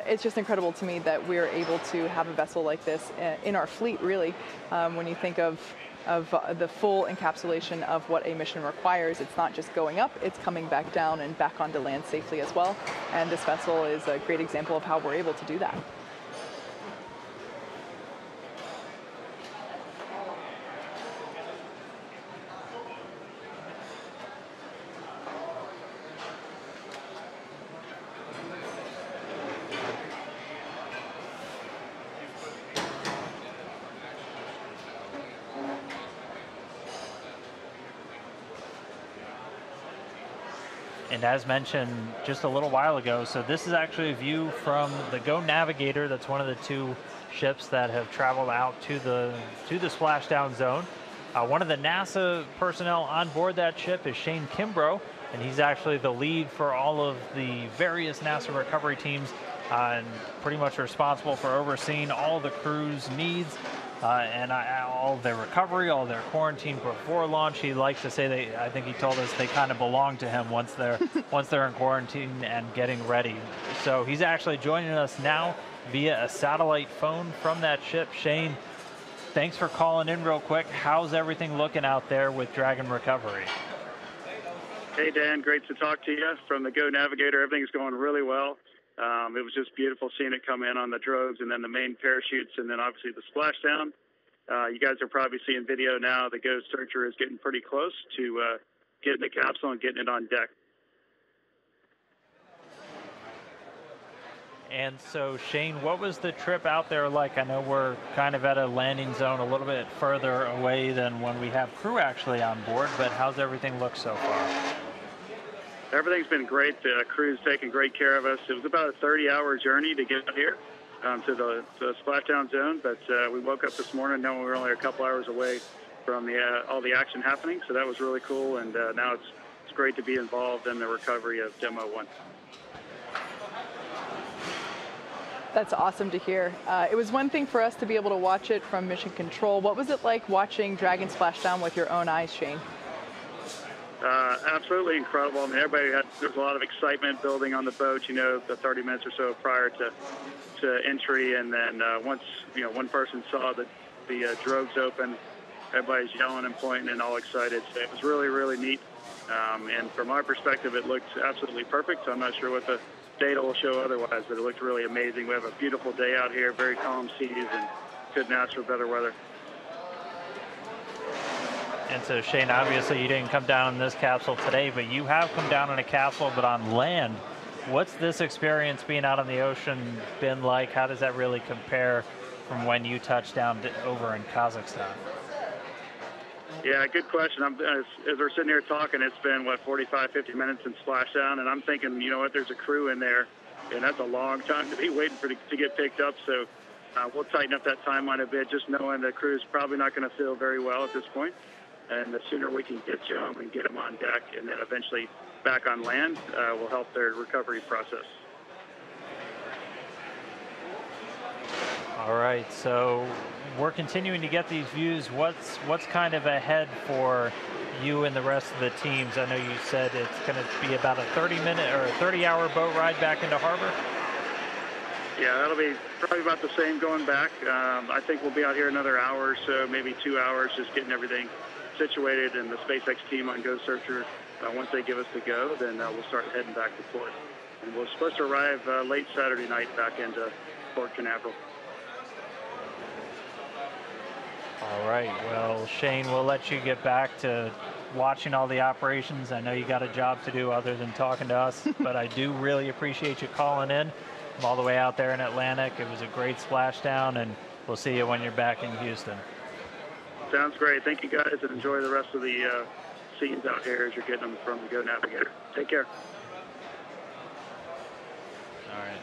It's just incredible to me that we're able to have a vessel like this in our fleet, really. When you think of the full encapsulation of what a mission requires, it's not just going up, it's coming back down and back onto land safely as well. And this vessel is a great example of how we're able to do that. And as mentioned just a little while ago, so this is actually a view from the Go Navigator. That's one of the two ships that have traveled out to the splashdown zone. One of the NASA personnel on board that ship is Shane Kimbrough, and he's actually the lead for all of the various NASA recovery teams and pretty much responsible for overseeing all the crew's needs and all their recovery, all their quarantine before launch. He likes to say I think he told us they kind of belong to him once they're in quarantine and getting ready. So he's actually joining us now via a satellite phone from that ship. Shane, thanks for calling in real quick. How's everything looking out there with Dragon Recovery? Hey, Dan, great to talk to you from the Go Navigator. Everything's going really well. It was just beautiful seeing it come in on the drogues and then the main parachutes and then obviously the splashdown. You guys are probably seeing video now. The Go Searcher is getting pretty close to getting the capsule and getting it on deck. And so, Shane, what was the trip out there like? I know we're kind of at a landing zone a little bit further away than when we have crew actually on board, but how's everything look so far? Everything's been great. The crew's taken great care of us. It was about a 30-hour journey to get out here to the splashdown zone, but we woke up this morning knowing we were only a couple hours away from all the action happening, so that was really cool, and now it's great to be involved in the recovery of Demo 1. That's awesome to hear. It was one thing for us to be able to watch it from Mission Control. What was it like watching Dragon splash down with your own eyes, Shane? Absolutely incredible. I mean, there was a lot of excitement building on the boat, you know, the 30 minutes or so prior to entry, and then once, you know, one person saw the drogues open, everybody's yelling and pointing and all excited. So it was really, really neat. And from our perspective, it looked absolutely perfect. I'm not sure what the data will show otherwise, but it looked really amazing. We have a beautiful day out here, very calm seas, and couldn't ask for better weather. And so, Shane, obviously you didn't come down in this capsule today, but you have come down in a capsule, but on land. What's this experience being out on the ocean been like? How does that really compare from when you touched down over in Kazakhstan? Yeah, good question. As we're sitting here talking, it's been, 45, 50 minutes since splashdown, and I'm thinking, you know what, there's a crew in there, and that's a long time to be waiting to get picked up, so we'll tighten up that timeline a bit, just knowing the crew's probably not going to feel very well at this point, and the sooner we can get to them and get them on deck and then eventually back on land will help their recovery process. All right, so we're continuing to get these views. What's kind of ahead for you and the rest of the teams? I know you said it's going to be about a 30-minute or a 30-hour boat ride back into harbor. Yeah, that'll be probably about the same going back. I think we'll be out here another hour or so, maybe 2 hours, just getting everything situated. And the SpaceX team on Go Searcher, once they give us the go, then we'll start heading back to port. And we're supposed to arrive late Saturday night back into Port Canaveral. All right, well, Shane, we'll let you get back to watching all the operations. I know you got a job to do other than talking to us, but I do really appreciate you calling in from all the way out there in Atlantic. It was a great splashdown, and we'll see you when you're back in Houston. Sounds great. Thank you, guys, and enjoy the rest of the scenes out here as you're getting them from the Go Navigator. Take care. All right.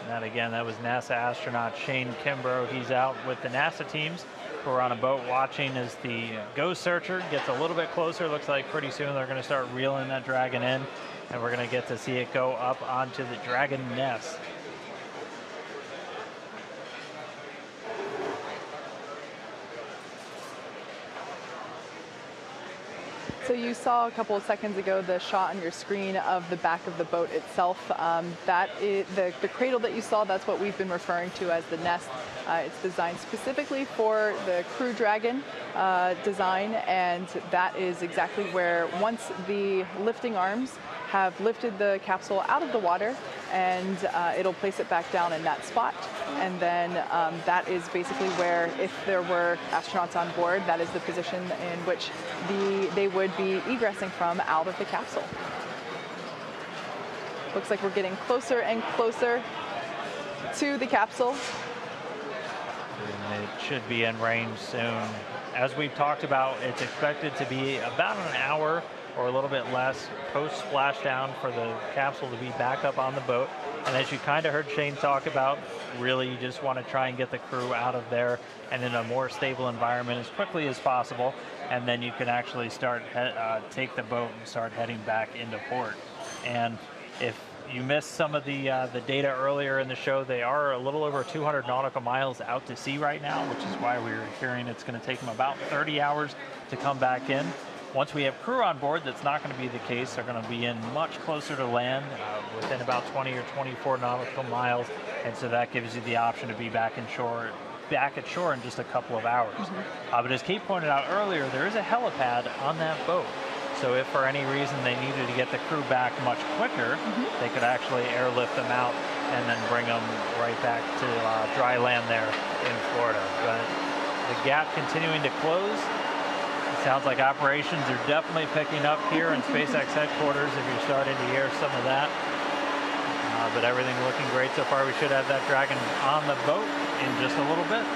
And that, again, that was NASA astronaut Shane Kimbrough. He's out with the NASA teams. We're on a boat watching as the Go Searcher gets a little bit closer. Looks like pretty soon they're going to start reeling that Dragon in, and we're going to get to see it go up onto the Dragon nest. So you saw a couple of seconds ago the shot on your screen of the back of the boat itself. That is the cradle that you saw. That's what we've been referring to as the nest. It's designed specifically for the Crew Dragon design, and that is exactly where, once the lifting arms have lifted the capsule out of the water, and it'll place it back down in that spot. And then that is basically where, if there were astronauts on board, that is the position in which they would be egressing from out of the capsule. Looks like we're getting closer and closer to the capsule. And it should be in range soon. As we've talked about, it's expected to be about an hour or a little bit less post splashdown for the capsule to be back up on the boat. And as you kind of heard Shane talk about, really you just want to try and get the crew out of there and in a more stable environment as quickly as possible, and then you can actually start take the boat and start heading back into port. And if you missed some of the data earlier in the show, they are a little over 200 nautical miles out to sea right now, which is why we were hearing it's going to take them about 30 hours to come back in. Once we have crew on board, that's not going to be the case. They're going to be in much closer to land, within about 20 or 24 nautical miles, and so that gives you the option to be back at shore in just a couple of hours. But as Kate pointed out earlier, there is a helipad on that boat. So if for any reason they needed to get the crew back much quicker, they could actually airlift them out and then bring them right back to dry land there in Florida. But the gap continuing to close. It sounds like operations are definitely picking up here in SpaceX headquarters, if you're starting to hear some of that. But everything looking great so far. We should have that Dragon on the boat in just a little bit.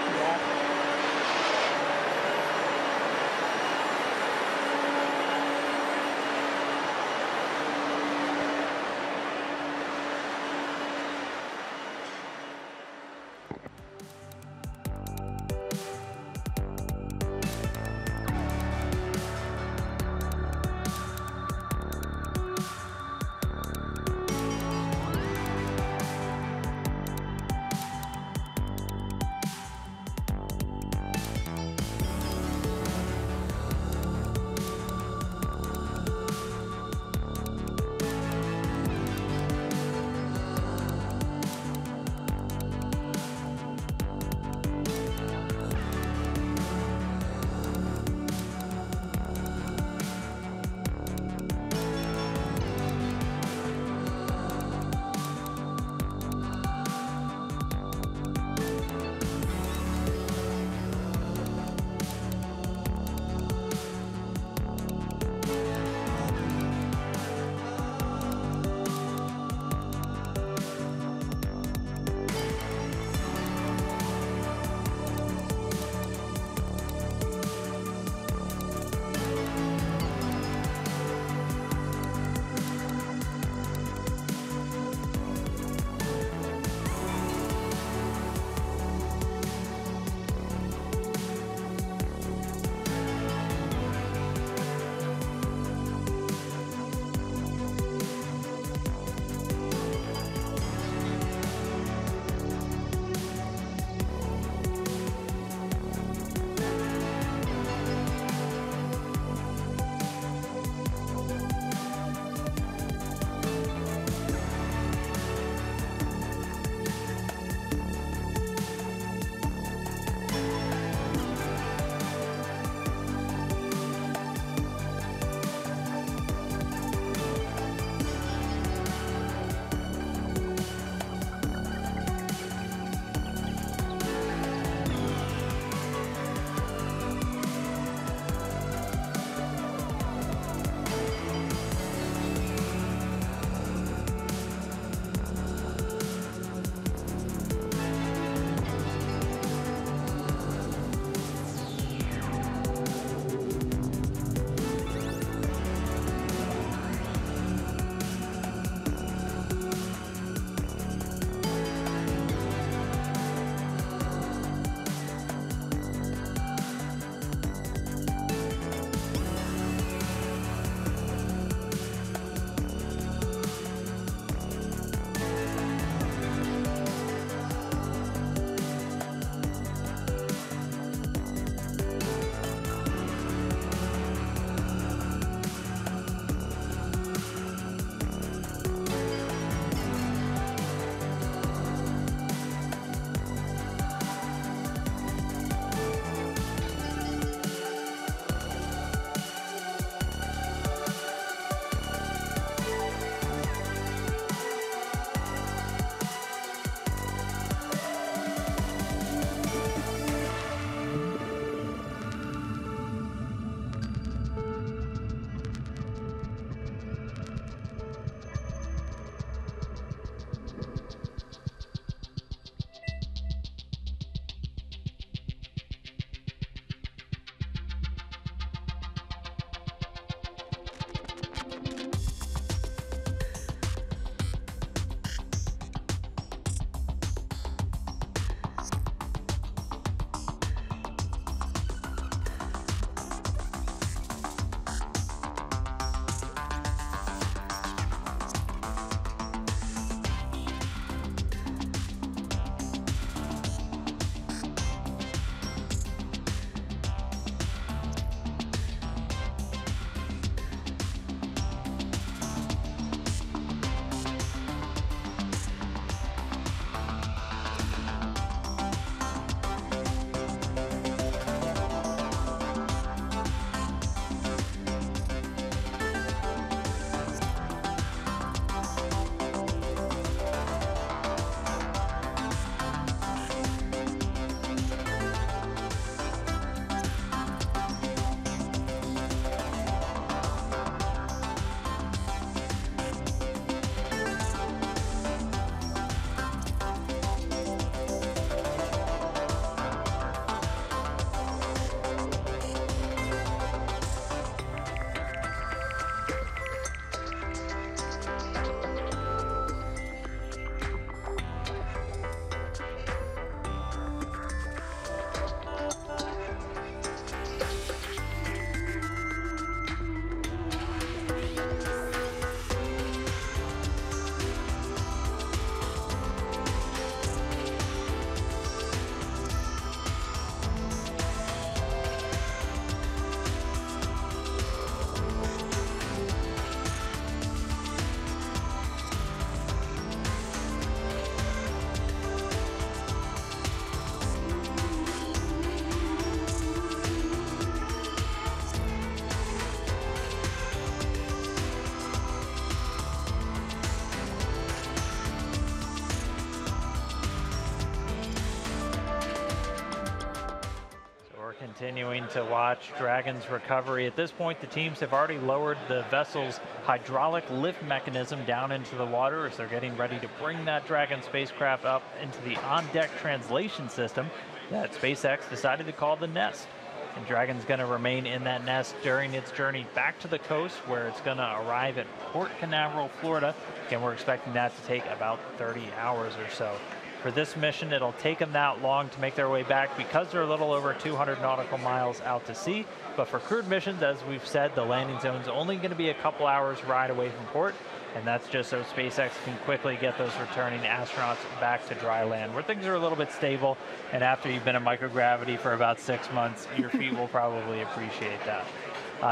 Continuing to watch Dragon's recovery. At this point, the teams have already lowered the vessel's hydraulic lift mechanism down into the water as they're getting ready to bring that Dragon spacecraft up into the on-deck translation system that SpaceX decided to call the Nest. And Dragon's going to remain in that nest during its journey back to the coast, where it's going to arrive at Port Canaveral, Florida. Again, we're expecting that to take about 30 hours or so. For this mission, it'll take them that long to make their way back because they're a little over 200 nautical miles out to sea. But for crewed missions, as we've said, the landing zone's only going to be a couple hours ride away from port. And that's just so SpaceX can quickly get those returning astronauts back to dry land, where things are a little bit stable. And after you've been in microgravity for about 6 months, your feet will probably appreciate that.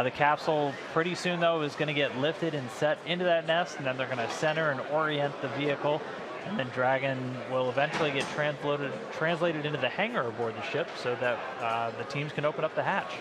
The capsule pretty soon, though, is going to get lifted and set into that nest, and then they're going to center and orient the vehicle. And then Dragon will eventually get translated into the hangar aboard the ship so that the teams can open up the hatch.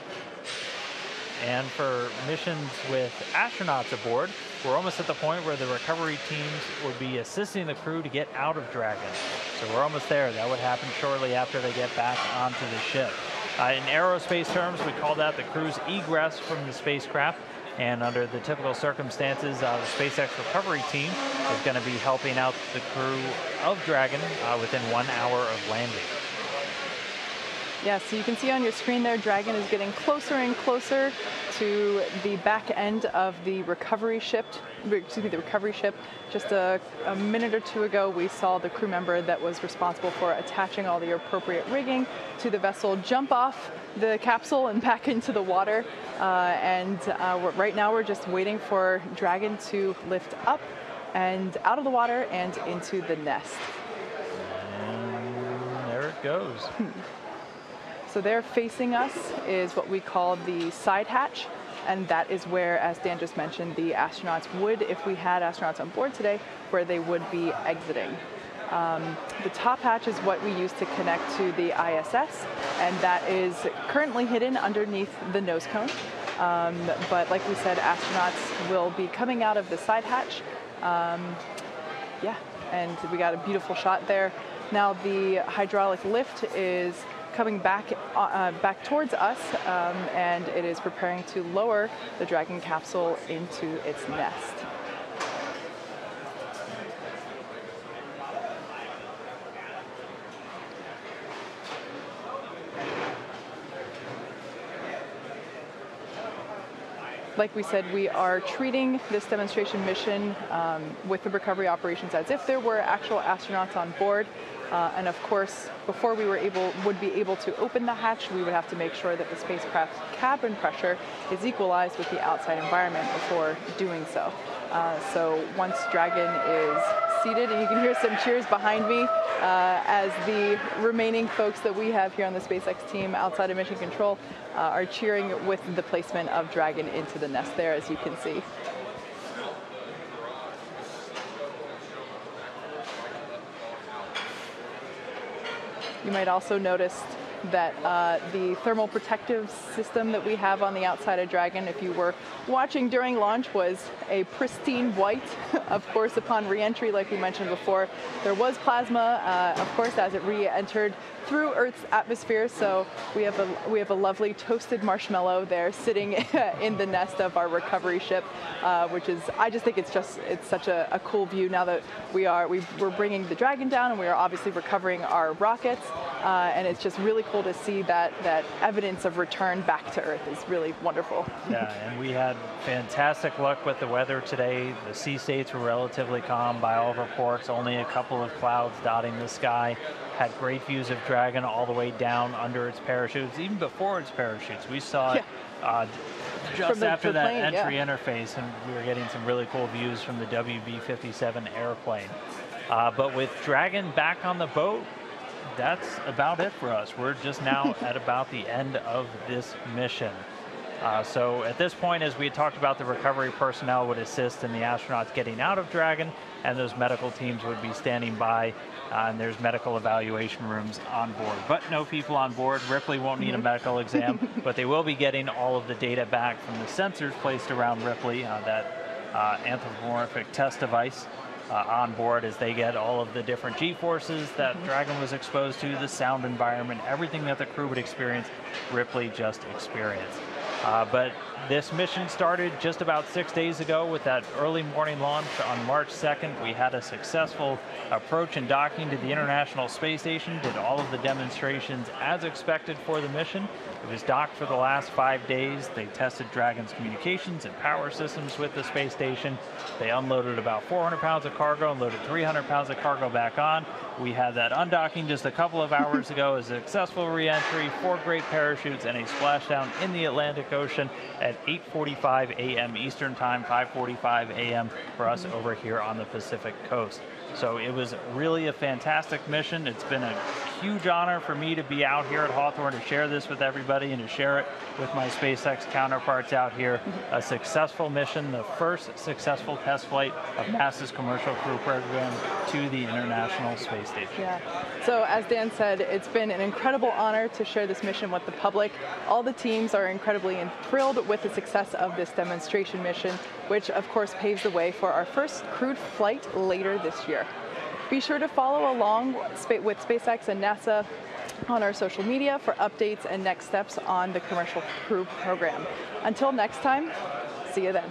And for missions with astronauts aboard, we're almost at the point where the recovery teams would be assisting the crew to get out of Dragon. So we're almost there. That would happen shortly after they get back onto the ship. In aerospace terms, we call that the crew's egress from the spacecraft. And under the typical circumstances, the SpaceX recovery team is going to be helping out the crew of Dragon within 1 hour of landing. Yeah, so you can see on your screen there, Dragon is getting closer and closer to the back end of the recovery ship. Just a minute or two ago, we saw the crew member that was responsible for attaching all the appropriate rigging to the vessel jump off the capsule and back into the water. Right now, we're just waiting for Dragon to lift up and out of the water and into the nest. And there it goes. So there facing us is what we call the side hatch, and that is where, as Dan just mentioned, the astronauts would, if we had astronauts on board today, where they would be exiting. The top hatch is what we use to connect to the ISS, and that is currently hidden underneath the nose cone. But like we said, astronauts will be coming out of the side hatch. Yeah, and we got a beautiful shot there. Now the hydraulic lift is coming back towards us, and it is preparing to lower the Dragon capsule into its nest. Like we said, we are treating this demonstration mission with the recovery operations as if there were actual astronauts on board. And of course, before we would be able to open the hatch, we would have to make sure that the spacecraft's cabin pressure is equalized with the outside environment before doing so. So once Dragon is seated, and you can hear some cheers behind me as the remaining folks that we have here on the SpaceX team outside of Mission Control are cheering with the placement of Dragon into the nest there, as you can see. You might also notice that the thermal protective system that we have on the outside of Dragon, if you were watching during launch, was a pristine white. Of course, upon re-entry, like we mentioned before, there was plasma, of course, as it re-entered through Earth's atmosphere. So we have a lovely toasted marshmallow there sitting in the nest of our recovery ship, which is, I just think it's such a cool view now that we're bringing the Dragon down, and we are obviously recovering our rockets, and it's just really cool to see that evidence of return back to Earth is really wonderful. Yeah, and we had fantastic luck with the weather today. The sea states were relatively calm by all reports, only a couple of clouds dotting the sky. Had great views of Dragon all the way down under its parachutes, even before its parachutes. We saw it just after that entry interface, and we were getting some really cool views from the WB-57 airplane. But with Dragon back on the boat, that's about it for us. We're just now at about the end of this mission. So at this point, as we had talked about, the recovery personnel would assist in the astronauts getting out of Dragon, and those medical teams would be standing by, and there's medical evaluation rooms on board. But no people on board. Ripley won't need a medical exam, but they will be getting all of the data back from the sensors placed around Ripley, that anthropomorphic test device. on board as they get all of the different G-forces that Dragon was exposed to, the sound environment, everything that the crew would experience, Ripley just experienced. But this mission started just about 6 days ago with that early morning launch on March 2nd. We had a successful approach and docking to the International Space Station, did all of the demonstrations as expected for the mission. It was docked for the last 5 days. They tested Dragon's communications and power systems with the space station. They unloaded about 400 pounds of cargo and loaded 300 pounds of cargo back on. We had that undocking just a couple of hours ago, a successful re-entry, 4 great parachutes, and a splashdown in the Atlantic Ocean at 8:45 a.m. Eastern Time, 5:45 a.m. for us over here on the Pacific Coast. So it was really a fantastic mission. It's been a huge honor for me to be out here at Hawthorne to share this with everybody and to share it with my SpaceX counterparts out here. A successful mission, the first successful test flight of NASA's Commercial Crew Program to the International Space Station. Yeah. So as Dan said, it's been an incredible honor to share this mission with the public. All the teams are incredibly thrilled with the success of this demonstration mission, which of course paves the way for our first crewed flight later this year. Be sure to follow along with SpaceX and NASA on our social media for updates and next steps on the Commercial Crew Program. Until next time, see you then.